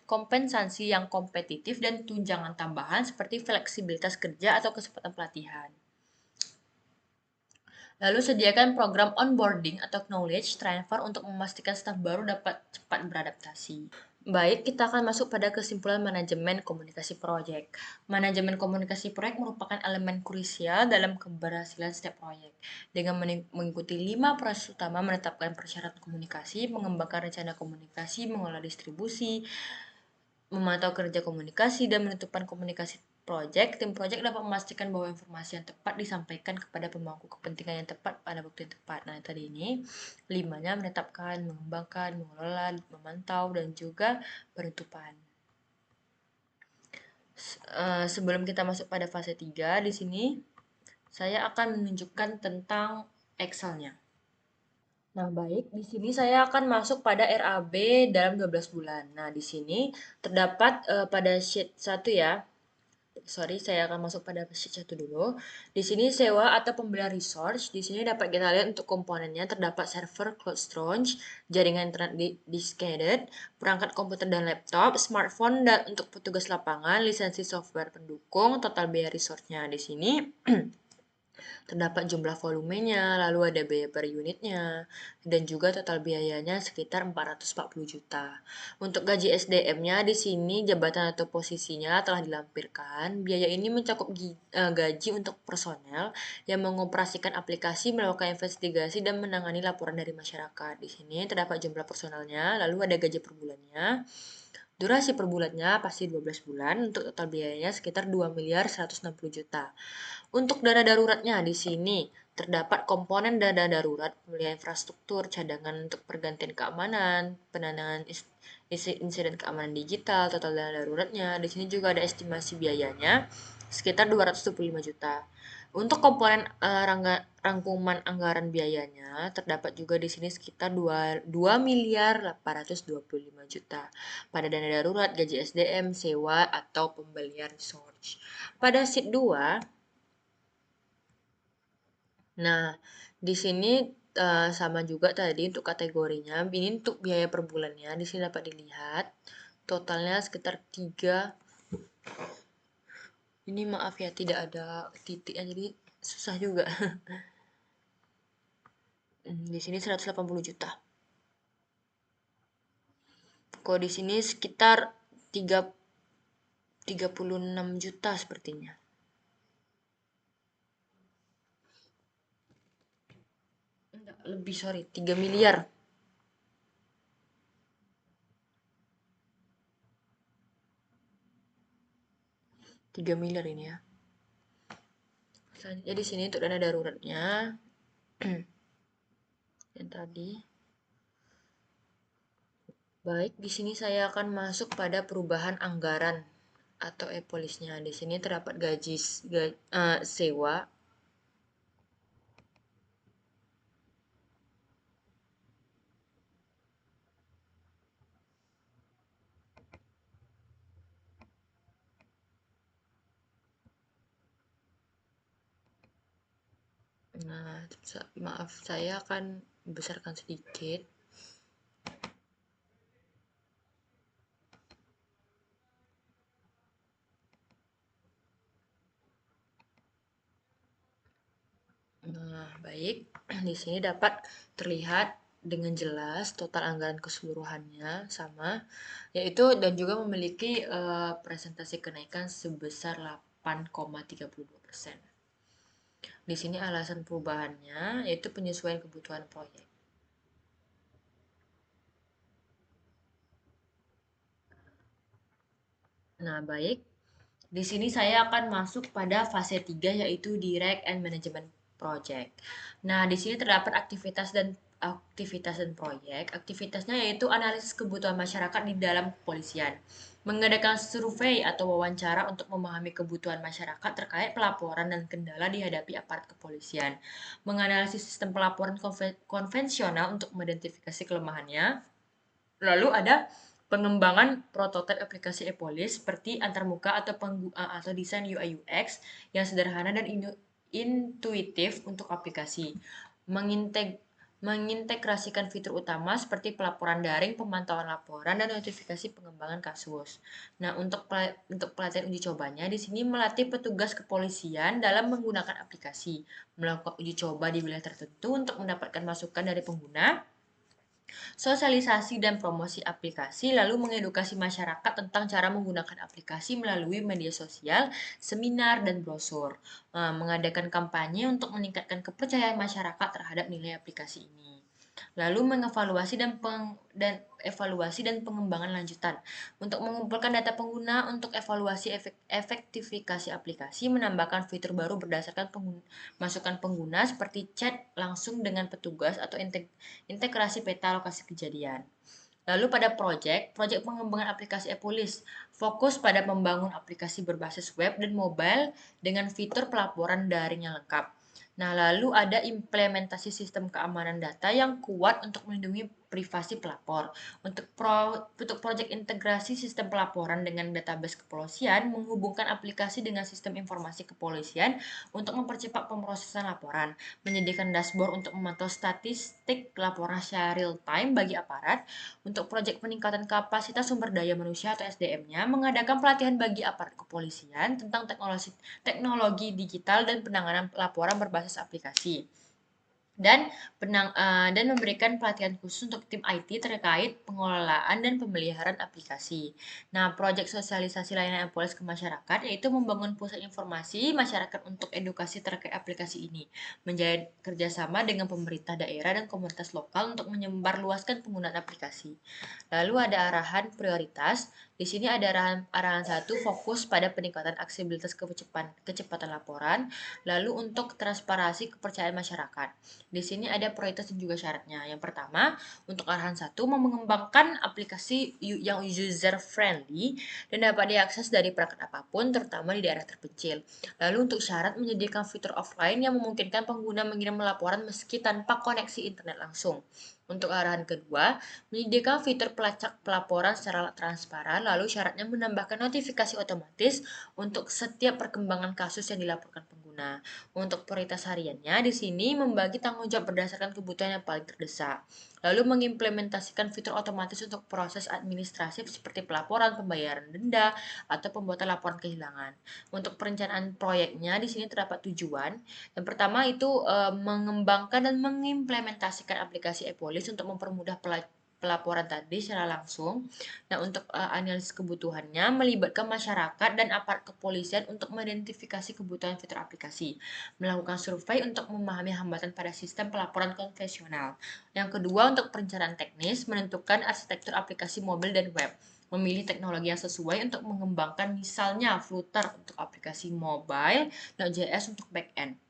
kompensasi yang kompetitif dan tunjangan tambahan seperti fleksibilitas kerja atau kesempatan pelatihan. Lalu sediakan program onboarding atau knowledge transfer untuk memastikan staf baru dapat cepat beradaptasi. Baik, kita akan masuk pada kesimpulan manajemen komunikasi proyek. Manajemen komunikasi proyek merupakan elemen krusial dalam keberhasilan setiap proyek. Dengan mengikuti 5 proses utama, menetapkan persyaratan komunikasi, mengembangkan rencana komunikasi, mengolah distribusi, memantau kerja komunikasi, dan menentukan komunikasi proyek, tim proyek dapat memastikan bahwa informasi yang tepat disampaikan kepada pemangku kepentingan yang tepat pada waktu yang tepat. Nah, tadi ini 5-nya menetapkan, mengembangkan, mengelola, memantau, dan juga penutupan. Sebelum kita masuk pada fase 3, di sini saya akan menunjukkan tentang Excel-nya. Nah, baik, di sini saya akan masuk pada RAB dalam 12 bulan. Nah, di sini terdapat pada sheet 1 ya. Sorry, saya akan masuk pada sheet 1 dulu. Di sini sewa atau pembelian resource. Di sini dapat kita lihat untuk komponennya terdapat server, cloud storage, jaringan internet dedicated, perangkat komputer dan laptop, smartphone dan untuk petugas lapangan, lisensi software pendukung, total biaya resource-nya. Di sini terdapat jumlah volumenya, lalu ada biaya per unitnya, dan juga total biayanya sekitar 440 juta. Untuk gaji SDM-nya di sini jabatan atau posisinya telah dilampirkan. Biaya ini mencakup gaji untuk personel yang mengoperasikan aplikasi, melakukan investigasi, dan menangani laporan dari masyarakat. Di sini terdapat jumlah personelnya, lalu ada gaji per bulannya. Durasi per bulannya pasti 12 bulan, untuk total biayanya sekitar 2 miliar 160 juta. Untuk dana daruratnya di sini terdapat komponen dana darurat, pembelian infrastruktur, cadangan untuk pergantian keamanan, penanganan insiden keamanan digital, total dana daruratnya. Di sini juga ada estimasi biayanya sekitar 225 juta. Untuk komponen rangkuman anggaran biayanya terdapat juga di sini sekitar 2 miliar 825 juta pada dana darurat, gaji SDM, sewa atau pembelian resource. Pada sheet 2, nah, di sini sama juga tadi untuk kategorinya. Ini untuk biaya per bulannya. Di sini dapat dilihat totalnya sekitar 3. Ini maaf ya tidak ada titiknya jadi susah juga. Di sini 180 juta. Kalau di sini sekitar 36 juta sepertinya. Enggak, lebih sorry, 3 miliar. 3 miliar ini ya. Selanjutnya di sini untuk dana daruratnya yang tadi. Baik, di sini saya akan masuk pada perubahan anggaran atau e-polisnya. Di sini terdapat gaji sewa. Nah, maaf saya akan besarkan sedikit. Nah, baik. Di sini dapat terlihat dengan jelas total anggaran keseluruhannya sama, yaitu dan juga memiliki presentasi kenaikan sebesar 8,32%. Di sini alasan perubahannya yaitu penyesuaian kebutuhan proyek. Nah, baik. Di sini saya akan masuk pada fase 3 yaitu Direct and Management Project. Nah, di sini terdapat aktivitas dan proyek. Aktivitasnya yaitu analisis kebutuhan masyarakat di dalam kepolisian. Mengadakan survei atau wawancara untuk memahami kebutuhan masyarakat terkait pelaporan dan kendala dihadapi aparat kepolisian. Menganalisis sistem pelaporan konvensional untuk mengidentifikasi kelemahannya. Lalu ada pengembangan prototipe aplikasi e-Police seperti antarmuka atau desain UI UX yang sederhana dan intuitif untuk aplikasi. Mengintegrasikan fitur utama seperti pelaporan daring, pemantauan laporan, dan notifikasi pengembangan kasus. Nah, untuk pelatihan uji cobanya di sini melatih petugas kepolisian dalam menggunakan aplikasi, melakukan uji coba di wilayah tertentu untuk mendapatkan masukan dari pengguna, sosialisasi dan promosi aplikasi, lalu mengedukasi masyarakat tentang cara menggunakan aplikasi melalui media sosial, seminar, dan brosur. Mengadakan kampanye untuk meningkatkan kepercayaan masyarakat terhadap nilai aplikasi ini. Lalu mengevaluasi evaluasi dan pengembangan lanjutan. Untuk mengumpulkan data pengguna untuk evaluasi efektivitas aplikasi, menambahkan fitur baru berdasarkan masukan pengguna seperti chat langsung dengan petugas atau integrasi peta lokasi kejadian. Lalu pada proyek pengembangan aplikasi e-Police fokus pada membangun aplikasi berbasis web dan mobile dengan fitur pelaporan daring yang lengkap. Nah, lalu ada implementasi sistem keamanan data yang kuat untuk melindungi privasi pelapor. Untuk proyek integrasi sistem pelaporan dengan database kepolisian, menghubungkan aplikasi dengan sistem informasi kepolisian untuk mempercepat pemrosesan laporan, menyediakan dashboard untuk memantau statistik laporan secara real time bagi aparat, untuk proyek peningkatan kapasitas sumber daya manusia atau SDM-nya, mengadakan pelatihan bagi aparat kepolisian tentang teknologi digital dan penanganan laporan berbasis aplikasi. Dan memberikan pelatihan khusus untuk tim IT terkait pengelolaan dan pemeliharaan aplikasi. Nah, proyek sosialisasi layanan e-Police ke masyarakat yaitu membangun pusat informasi masyarakat untuk edukasi terkait aplikasi ini, menjalin kerjasama dengan pemerintah daerah dan komunitas lokal untuk menyebarluaskan penggunaan aplikasi. Lalu ada arahan prioritas. Di sini ada arahan satu fokus pada peningkatan aksesibilitas kecepatan laporan, lalu untuk transparansi kepercayaan masyarakat. Di sini ada prioritas dan juga syaratnya. Yang pertama, untuk arahan satu mengembangkan aplikasi yang user friendly dan dapat diakses dari perangkat apapun, terutama di daerah terpencil. Lalu untuk syarat menyediakan fitur offline yang memungkinkan pengguna mengirim laporan meski tanpa koneksi internet langsung. Untuk arahan kedua, menyediakan fitur pelacak pelaporan secara transparan, lalu syaratnya menambahkan notifikasi otomatis untuk setiap perkembangan kasus yang dilaporkan pengguna. Untuk prioritas hariannya, di sini membagi tanggung jawab berdasarkan kebutuhan yang paling terdesak. Lalu mengimplementasikan fitur otomatis untuk proses administratif seperti pelaporan, pembayaran denda, atau pembuatan laporan kehilangan. Untuk perencanaan proyeknya, di sini terdapat tujuan. Yang pertama itu mengembangkan dan mengimplementasikan aplikasi e-Police untuk mempermudah pelaporan tadi secara langsung. Nah, untuk analisis kebutuhannya melibatkan masyarakat dan aparat kepolisian untuk mengidentifikasi kebutuhan fitur aplikasi, melakukan survei untuk memahami hambatan pada sistem pelaporan konvensional. Yang kedua, untuk perencanaan teknis, menentukan arsitektur aplikasi mobil dan web, memilih teknologi yang sesuai untuk mengembangkan misalnya Flutter untuk aplikasi mobile, Node.js untuk backend,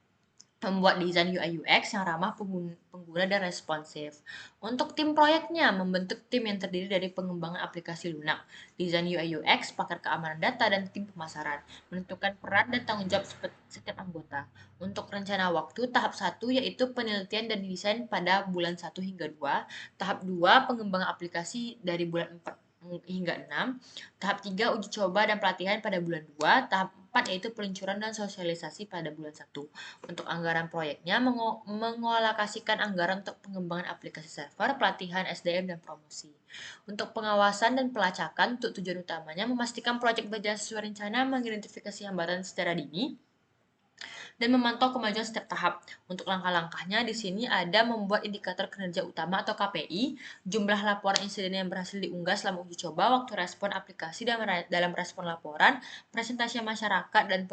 membuat desain UI UX yang ramah pengguna dan responsif. Untuk tim proyeknya, membentuk tim yang terdiri dari pengembangan aplikasi lunak, desain UI UX, pakar keamanan data, dan tim pemasaran. Menentukan peran dan tanggung jawab setiap anggota. Untuk rencana waktu, tahap 1 yaitu penelitian dan desain pada bulan 1 hingga 2, tahap 2 pengembangan aplikasi dari bulan 4 hingga 6, tahap 3 uji coba dan pelatihan pada bulan 2, tahap 4 yaitu peluncuran dan sosialisasi pada bulan 1. Untuk anggaran proyeknya, mengolokasikan anggaran untuk pengembangan aplikasi server, pelatihan SDM, dan promosi. Untuk pengawasan dan pelacakan, untuk tujuan utamanya memastikan proyek berjalan sesuai rencana, mengidentifikasi hambatan secara dini, dan memantau kemajuan setiap tahap. Untuk langkah-langkahnya di sini ada membuat indikator kinerja utama atau KPI, jumlah laporan insiden yang berhasil diunggah selama uji coba, waktu respon aplikasi dalam respon laporan, presentasi masyarakat, dan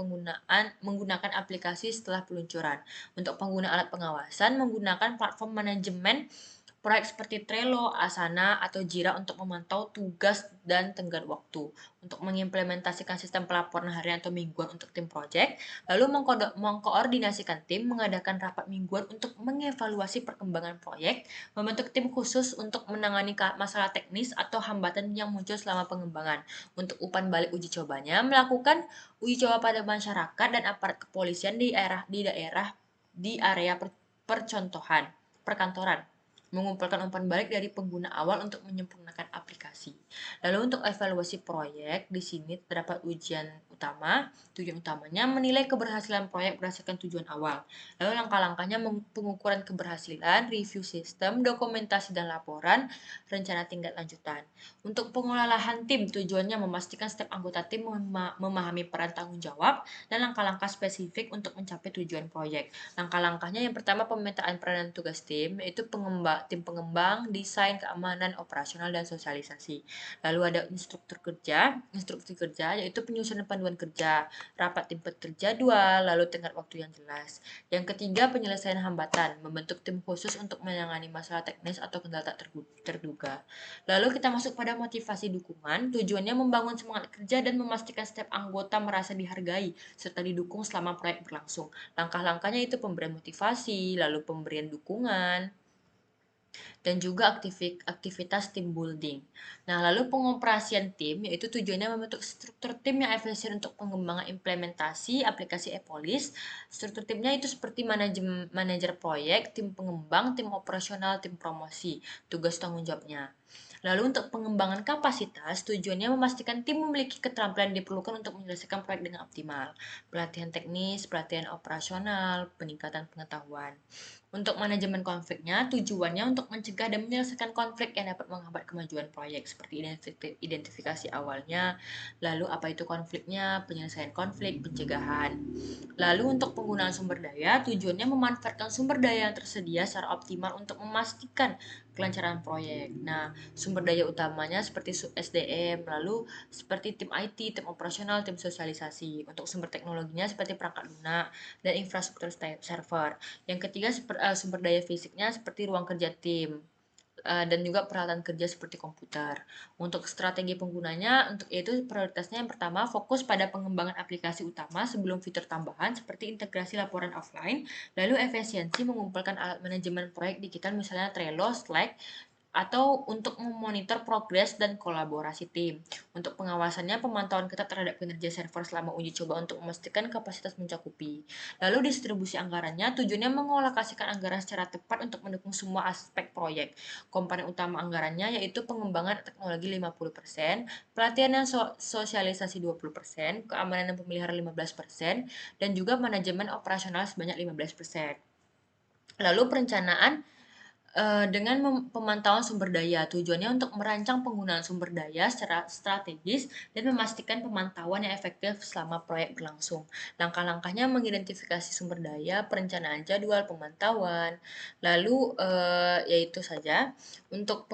menggunakan aplikasi setelah peluncuran. Untuk pengguna alat pengawasan, menggunakan platform manajemen Proyek seperti Trello, Asana, atau Jira untuk memantau tugas dan tenggat waktu, untuk mengimplementasikan sistem pelaporan harian atau mingguan untuk tim proyek, lalu mengkoordinasikan tim, mengadakan rapat mingguan untuk mengevaluasi perkembangan proyek, membentuk tim khusus untuk menangani masalah teknis atau hambatan yang muncul selama pengembangan. Untuk umpan balik uji cobanya, melakukan uji coba pada masyarakat dan aparat kepolisian di area percontohan, perkantoran, mengumpulkan umpan balik dari pengguna awal untuk menyempurnakan aplikasi. Lalu untuk evaluasi proyek, di sini terdapat tujuan utamanya menilai keberhasilan proyek berdasarkan tujuan awal. Lalu langkah-langkahnya pengukuran keberhasilan, review sistem, dokumentasi dan laporan, rencana tingkat lanjutan. Untuk pengelolaan tim, tujuannya memastikan setiap anggota tim memahami peran tanggung jawab dan langkah-langkah spesifik untuk mencapai tujuan proyek. Langkah-langkahnya yang pertama pemetaan peran dan tugas tim, yaitu tim pengembang, desain, keamanan, operasional, dan sosialisasi. Lalu ada instruksi kerja yaitu penyusunan panduan kerja, rapat tim jadwal, lalu tenggat waktu yang jelas. Yang ketiga penyelesaian hambatan, membentuk tim khusus untuk menangani masalah teknis atau kendala tak terduga. Lalu kita masuk pada motivasi dukungan, tujuannya membangun semangat kerja dan memastikan setiap anggota merasa dihargai serta didukung selama proyek berlangsung. Langkah-langkahnya itu pemberian motivasi, lalu pemberian dukungan, dan juga aktivitas team building. Nah, lalu pengoperasian tim yaitu tujuannya membentuk struktur tim yang efisien untuk pengembangan implementasi aplikasi e-Polis. Struktur timnya itu seperti manajer proyek, tim pengembang, tim operasional, tim promosi, tugas tanggung jawabnya. Lalu untuk pengembangan kapasitas, tujuannya memastikan tim memiliki keterampilan yang diperlukan untuk menyelesaikan proyek dengan optimal. Pelatihan teknis, pelatihan operasional, peningkatan pengetahuan. Untuk manajemen konfliknya, tujuannya untuk mencegah dan menyelesaikan konflik yang dapat menghambat kemajuan proyek, seperti identifikasi awalnya, lalu apa itu konfliknya, penyelesaian konflik, pencegahan. Lalu untuk penggunaan sumber daya, tujuannya memanfaatkan sumber daya yang tersedia secara optimal untuk memastikan kelancaran proyek. Nah, sumber daya utamanya seperti SDM, lalu seperti tim IT, tim operasional, tim sosialisasi. Untuk sumber teknologinya seperti perangkat lunak dan infrastruktur server. Yang ketiga sumber daya fisiknya seperti ruang kerja tim dan juga peralatan kerja seperti komputer. Untuk strategi penggunanya, untuk itu prioritasnya yang pertama fokus pada pengembangan aplikasi utama sebelum fitur tambahan seperti integrasi laporan offline, lalu efisiensi mengumpulkan alat manajemen proyek digital misalnya Trello, Slack, atau untuk memonitor progres dan kolaborasi tim. Untuk pengawasannya, pemantauan ketat terhadap kinerja server selama uji coba untuk memastikan kapasitas mencakupi. Lalu distribusi anggarannya, tujuannya mengalokasikan anggaran secara tepat untuk mendukung semua aspek proyek. Komponen utama anggarannya yaitu pengembangan teknologi 50%, pelatihan dan sosialisasi 20%, keamanan dan pemeliharaan 15%, dan juga manajemen operasional sebanyak 15%. Lalu perencanaan dengan pemantauan sumber daya, tujuannya untuk merancang penggunaan sumber daya secara strategis dan memastikan pemantauan yang efektif selama proyek berlangsung. Langkah-langkahnya mengidentifikasi sumber daya, perencanaan jadwal, pemantauan, lalu yaitu saja. Untuk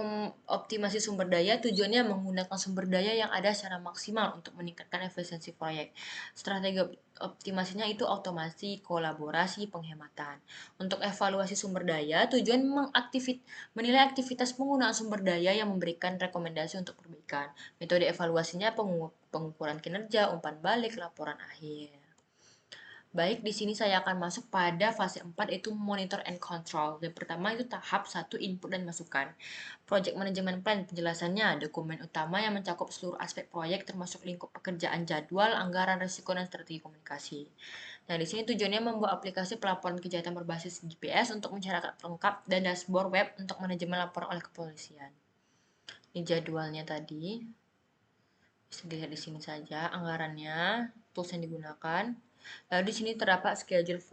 optimasi sumber daya, tujuannya menggunakan sumber daya yang ada secara maksimal untuk meningkatkan efisiensi proyek. Strategi optimasinya itu otomasi, kolaborasi, penghematan. Untuk evaluasi sumber daya, tujuan menilai aktivitas penggunaan sumber daya yang memberikan rekomendasi untuk perbaikan. Metode evaluasinya pengukuran kinerja, umpan balik, laporan akhir. Baik, di sini saya akan masuk pada fase 4 yaitu monitor and control. Yang pertama itu tahap 1 input dan masukan. Project Management Plan penjelasannya dokumen utama yang mencakup seluruh aspek proyek termasuk lingkup pekerjaan jadwal, anggaran, risiko, dan strategi komunikasi. Nah, di sini tujuannya membuat aplikasi pelaporan kejahatan berbasis GPS untuk masyarakat lengkap dan dashboard web untuk manajemen laporan oleh kepolisian. Ini jadwalnya tadi. Bisa dilihat di sini saja anggarannya, tools yang digunakan. Lalu di sini terdapat schedule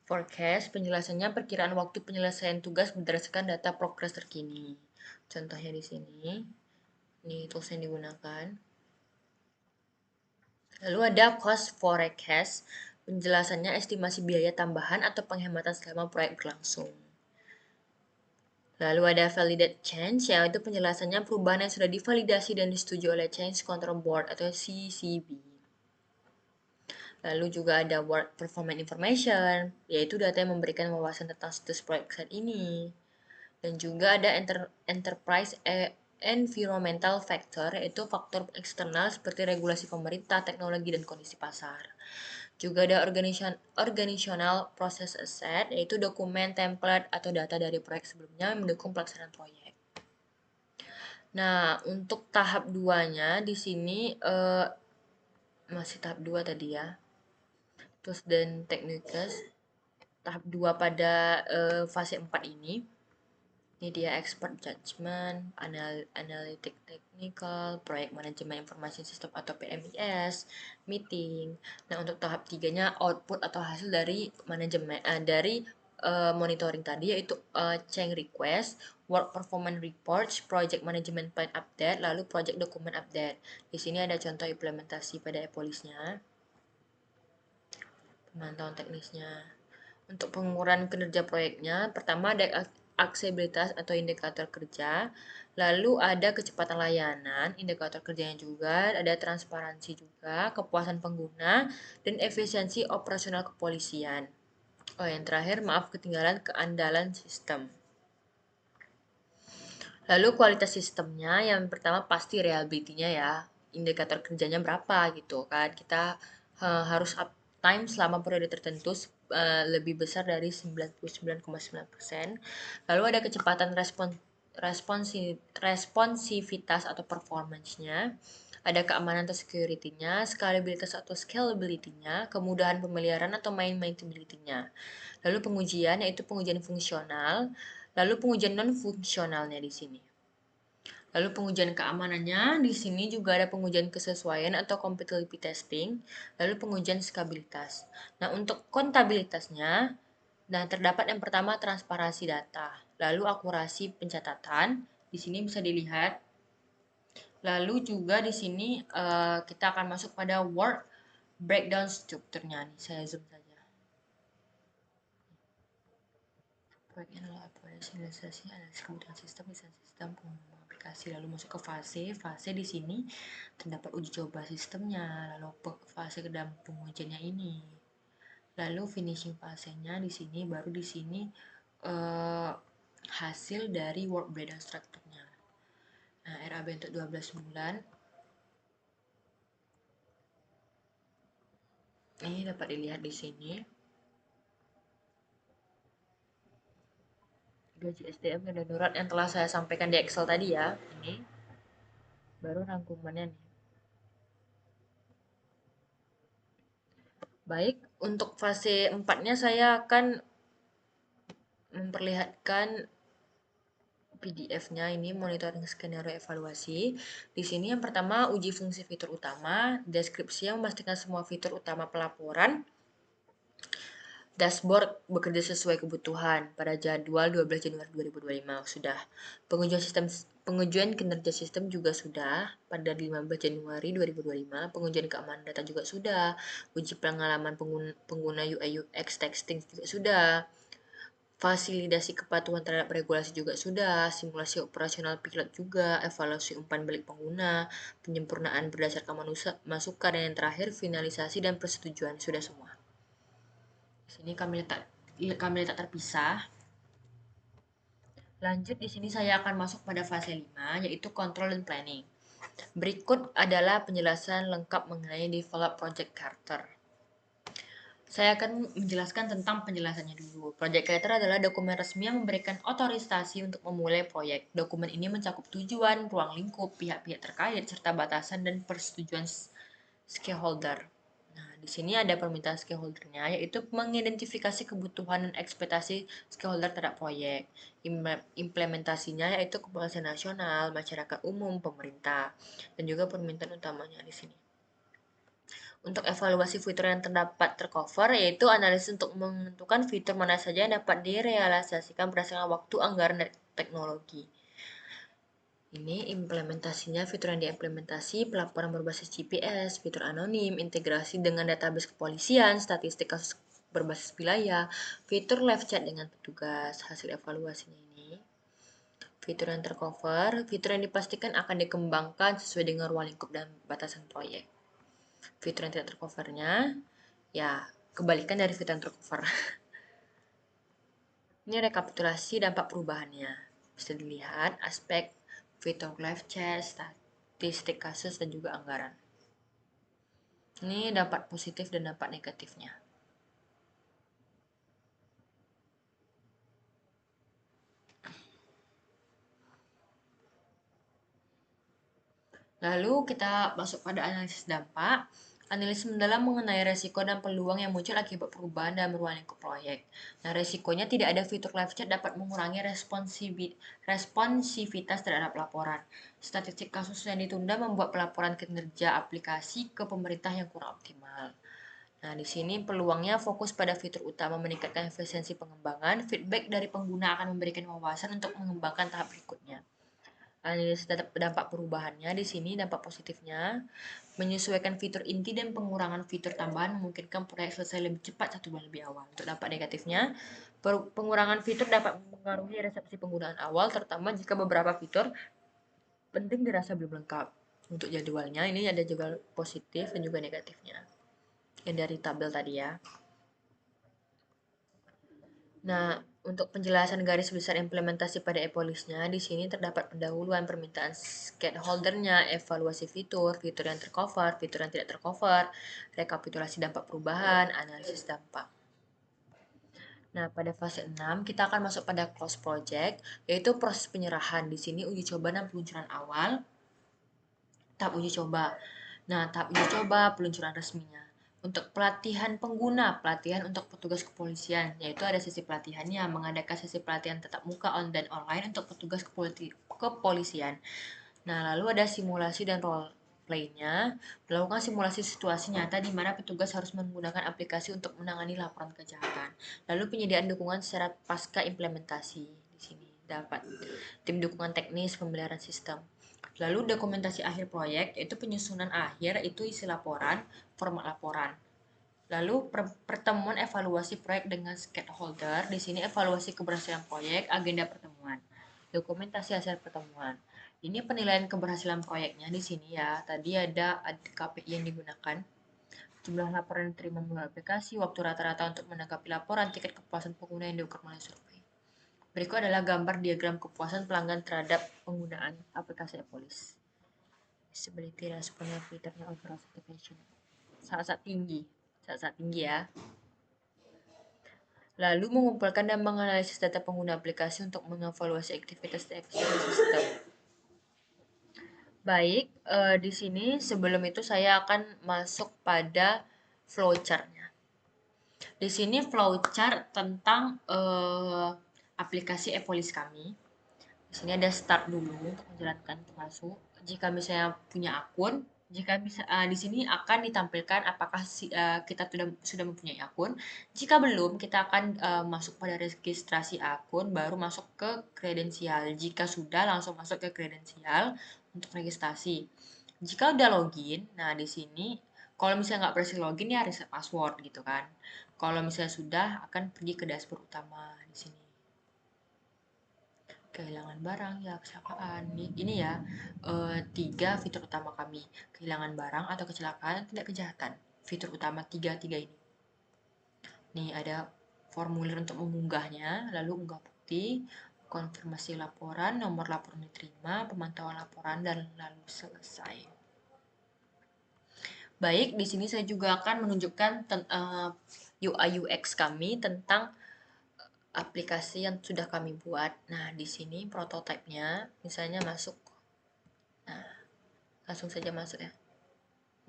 forecast, penjelasannya perkiraan waktu penyelesaian tugas berdasarkan data progres terkini. Contohnya di sini. Ini tools yang digunakan. Lalu ada cost forecast, penjelasannya estimasi biaya tambahan atau penghematan selama proyek berlangsung. Lalu ada validate change, yaitu penjelasannya perubahan yang sudah divalidasi dan disetujui oleh Change Control Board atau CCB. Lalu juga ada Work Performance Information, yaitu data yang memberikan wawasan tentang status proyek saat ini. Dan juga ada enterprise environmental factor, yaitu faktor eksternal seperti regulasi pemerintah, teknologi, dan kondisi pasar. Juga ada organizational process asset, yaitu dokumen, template, atau data dari proyek sebelumnya yang mendukung pelaksanaan proyek. Nah, untuk tahap 2-nya di sini masih tahap 2 tadi ya. Terus dan teknikers tahap 2 pada fase 4 ini. Ini dia expert judgment, analytic technical, proyek manajemen informasi sistem atau PMIS, meeting. Nah, untuk tahap 3-nya output atau hasil dari manajemen monitoring tadi, yaitu change request, work performance reports, project management plan update, lalu project document update. Di sini ada contoh implementasi pada EPOLIS-nya, pemantauan teknisnya. Untuk pengukuran kinerja proyeknya, pertama ada aksesibilitas atau indikator kerja, lalu ada kecepatan layanan, indikator kerjanya juga, ada transparansi juga, kepuasan pengguna, dan efisiensi operasional kepolisian. Oh, yang terakhir, maaf ketinggalan, keandalan sistem. Lalu kualitas sistemnya, yang pertama pasti reliability-nya ya, indikator kerjanya berapa gitu kan. Kita harus uptime selama periode tertentu lebih besar dari 99,9%. Lalu ada kecepatan responsivitas atau performance-nya, ada keamanan atau security-nya, scalabilitas atau scalability-nya, kemudahan pemeliharaan atau maintainability-nya. Lalu pengujian yaitu pengujian fungsional, lalu pengujian non-fungsionalnya di sini. Lalu pengujian keamanannya, di sini juga ada pengujian kesesuaian atau compatibility testing, lalu pengujian skabilitas. Nah, untuk kontabilitasnya, terdapat yang pertama transparansi data, lalu akurasi pencatatan, di sini bisa dilihat. Lalu juga di sini kita akan masuk pada work breakdown strukturnya. Nih, saya zoom saja. Proyeknya adalah operasionalisasi analisis kebutuhan sistem, desain sistem, pengumuman aplikasi, lalu masuk ke fase. Fase di sini terdapat uji coba sistemnya, lalu fase ke dalam pengujiannya ini. Lalu finishing fasenya di sini, baru di sini hasil dari work breakdown strukturnya. Nah, RAB untuk 12 bulan. Ini dapat dilihat di sini. Gaji SDM dan darurat yang telah saya sampaikan di Excel tadi ya. Ini baru rangkumannya nih. Baik, untuk fase 4-nya saya akan memperlihatkan PDF-nya ini monitoring skenario evaluasi. Di sini yang pertama uji fungsi fitur utama, deskripsi yang memastikan semua fitur utama pelaporan, dashboard bekerja sesuai kebutuhan pada jadwal 12 Januari 2025 sudah. Pengujian kinerja sistem juga sudah pada 15 Januari 2025. Pengujian keamanan data juga sudah. Uji pengalaman pengguna UI UX testing juga sudah. Fasilitasi kepatuhan terhadap regulasi juga sudah, simulasi operasional pilot juga, evaluasi umpan balik pengguna, penyempurnaan berdasarkan masukan, dan yang terakhir finalisasi dan persetujuan sudah semua. Di sini kami letak terpisah. Lanjut di sini saya akan masuk pada fase 5 yaitu control dan planning. Berikut adalah penjelasan lengkap mengenai develop project charter. Saya akan menjelaskan tentang penjelasannya dulu. Project Charter adalah dokumen resmi yang memberikan otorisasi untuk memulai proyek. Dokumen ini mencakup tujuan, ruang lingkup, pihak-pihak terkait, serta batasan dan persetujuan stakeholder. Nah, di sini ada permintaan stakeholdernya, yaitu mengidentifikasi kebutuhan dan ekspektasi stakeholder terhadap proyek. Implementasinya yaitu kepolisian nasional, masyarakat umum, pemerintah, dan juga permintaan utamanya di sini. Untuk evaluasi fitur yang terdapat tercover, yaitu analisis untuk menentukan fitur mana saja yang dapat direalisasikan berdasarkan waktu, anggaran, dan teknologi. Ini implementasinya, fitur yang diimplementasi, pelaporan berbasis GPS, fitur anonim, integrasi dengan database kepolisian, statistik kasus berbasis wilayah, fitur live chat dengan petugas, hasil evaluasinya ini. Fitur yang tercover, fitur yang dipastikan akan dikembangkan sesuai dengan ruang lingkup dan batasan proyek. Fitur yang tidak tercovernya, ya kebalikan dari fitur yang tercover. Ini rekapitulasi dampak perubahannya. Bisa dilihat aspek fitur live chat, statistik kasus, dan juga anggaran. Ini dampak positif dan dampak negatifnya. Lalu kita masuk pada analisis dampak. Analisis mendalam mengenai resiko dan peluang yang muncul akibat perubahan dalam ruang lingkup proyek. Nah, resikonya tidak ada fitur live chat dapat mengurangi responsivitas terhadap laporan. Statistik kasus yang ditunda membuat pelaporan kinerja aplikasi ke pemerintah yang kurang optimal. Nah, di sini peluangnya fokus pada fitur utama meningkatkan efisiensi pengembangan. Feedback dari pengguna akan memberikan wawasan untuk mengembangkan tahap berikutnya. Analisis dampak perubahannya di sini dampak positifnya menyesuaikan fitur inti dan pengurangan fitur tambahan memungkinkan proyek selesai lebih cepat 1 bulan lebih awal. Untuk dampak negatifnya, pengurangan fitur dapat mempengaruhi resepsi penggunaan awal, terutama jika beberapa fitur penting dirasa belum lengkap. Untuk jadwalnya, ini ada jadwal positif dan juga negatifnya. Yang dari tabel tadi ya. Nah, untuk penjelasan garis besar implementasi pada e-polisnya, di sini terdapat pendahuluan permintaan stakeholdernya, evaluasi fitur, fitur yang tercover, fitur yang tidak tercover, rekapitulasi dampak perubahan, analisis dampak. Nah, pada fase 6 kita akan masuk pada close project, yaitu proses penyerahan. Di sini uji coba dan peluncuran awal, tahap uji coba. Nah, tahap uji coba peluncuran resminya. Untuk pelatihan pengguna, pelatihan untuk petugas kepolisian, yaitu ada sesi pelatihannya, mengadakan sesi pelatihan tatap muka dan online untuk petugas kepolisian. Nah, lalu ada simulasi dan role play-nya, melakukan simulasi situasi nyata di mana petugas harus menggunakan aplikasi untuk menangani laporan kejahatan. Lalu penyediaan dukungan secara pasca implementasi di sini dapat tim dukungan teknis pemeliharaan sistem. Lalu dokumentasi akhir proyek, yaitu penyusunan akhir, itu isi laporan, format laporan. Lalu pertemuan evaluasi proyek dengan stakeholder, di sini evaluasi keberhasilan proyek, agenda pertemuan. Dokumentasi hasil pertemuan. Ini penilaian keberhasilan proyeknya di sini ya. Tadi ada KPI yang digunakan. Jumlah laporan yang diterima melalui aplikasi, waktu rata-rata untuk menanggapi laporan, tiket kepuasan pengguna yang diukur melalui survei. Berikut adalah gambar diagram kepuasan pelanggan terhadap penggunaan aplikasi e-polis. Disability responsibility-nya overall satisfaction. Sangat tinggi. Sangat tinggi ya. Lalu mengumpulkan dan menganalisis data pengguna aplikasi untuk mengevaluasi aktivitas sistem. Baik, di sini sebelum itu saya akan masuk pada flowchart-nya. Di sini flowchart tentang aplikasi e-polis kami. Di sini ada start dulu untuk menjalankan masuk. Jika misalnya punya akun, jika bisa di sini akan ditampilkan apakah kita sudah mempunyai akun. Jika belum, kita akan masuk pada registrasi akun, baru masuk ke kredensial. Jika sudah, langsung masuk ke kredensial untuk registrasi. Jika udah login, nah di sini kalau misalnya nggak berhasil login ya reset password gitu kan. Kalau misalnya sudah, akan pergi ke dashboard utama di sini. Kehilangan barang ya kecelakaan. Ini ya 3 fitur utama kami. Kehilangan barang atau kecelakaan, tidak kejahatan. Fitur utama tiga ini. Nih ada formulir untuk mengunggahnya, lalu unggah bukti, konfirmasi laporan, nomor laporan diterima, pemantauan laporan, dan lalu selesai. Baik, di sini saya juga akan menunjukkan UI UX kami tentang aplikasi yang sudah kami buat. Nah, di sini prototipenya, misalnya masuk. Nah, langsung saja masuk ya.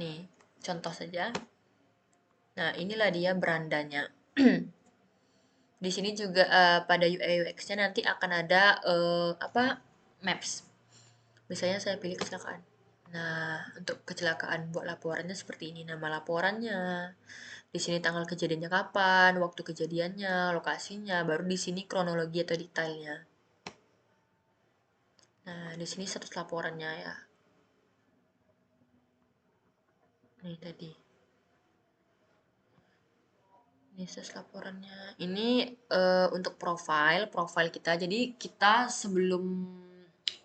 Nih, contoh saja. Nah, inilah dia berandanya. Di sini juga pada UI UX-nya nanti akan ada maps. Misalnya saya pilih kecelakaan. Nah, untuk kecelakaan buat laporannya seperti ini, nama laporannya. Di sini tanggal kejadiannya kapan, waktu kejadiannya, lokasinya, baru di sini kronologi atau detailnya. Nah, di sini status laporannya ya. Nih tadi. Ini status laporannya. Ini untuk profil kita. Jadi kita sebelum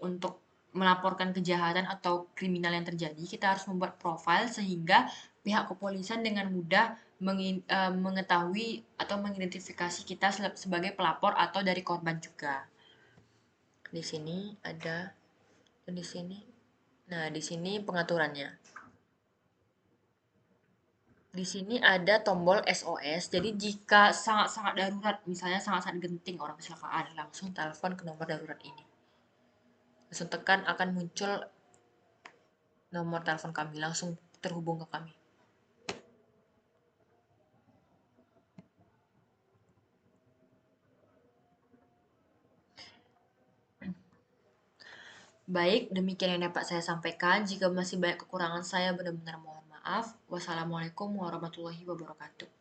untuk melaporkan kejahatan atau kriminal yang terjadi, kita harus membuat profil sehingga pihak kepolisian dengan mudah mengetahui atau mengidentifikasi kita sebagai pelapor atau dari korban juga. Di sini ada, dan di sini. Nah, di sini pengaturannya. Di sini ada tombol SOS. Jadi jika sangat-sangat darurat, misalnya sangat-sangat genting orang kecelakaan, langsung telepon ke nomor darurat ini. Langsung tekan akan muncul nomor telepon kami, langsung terhubung ke kami. Baik, demikian yang dapat saya sampaikan. Jika masih banyak kekurangan saya benar-benar mohon maaf. Wassalamualaikum warahmatullahi wabarakatuh.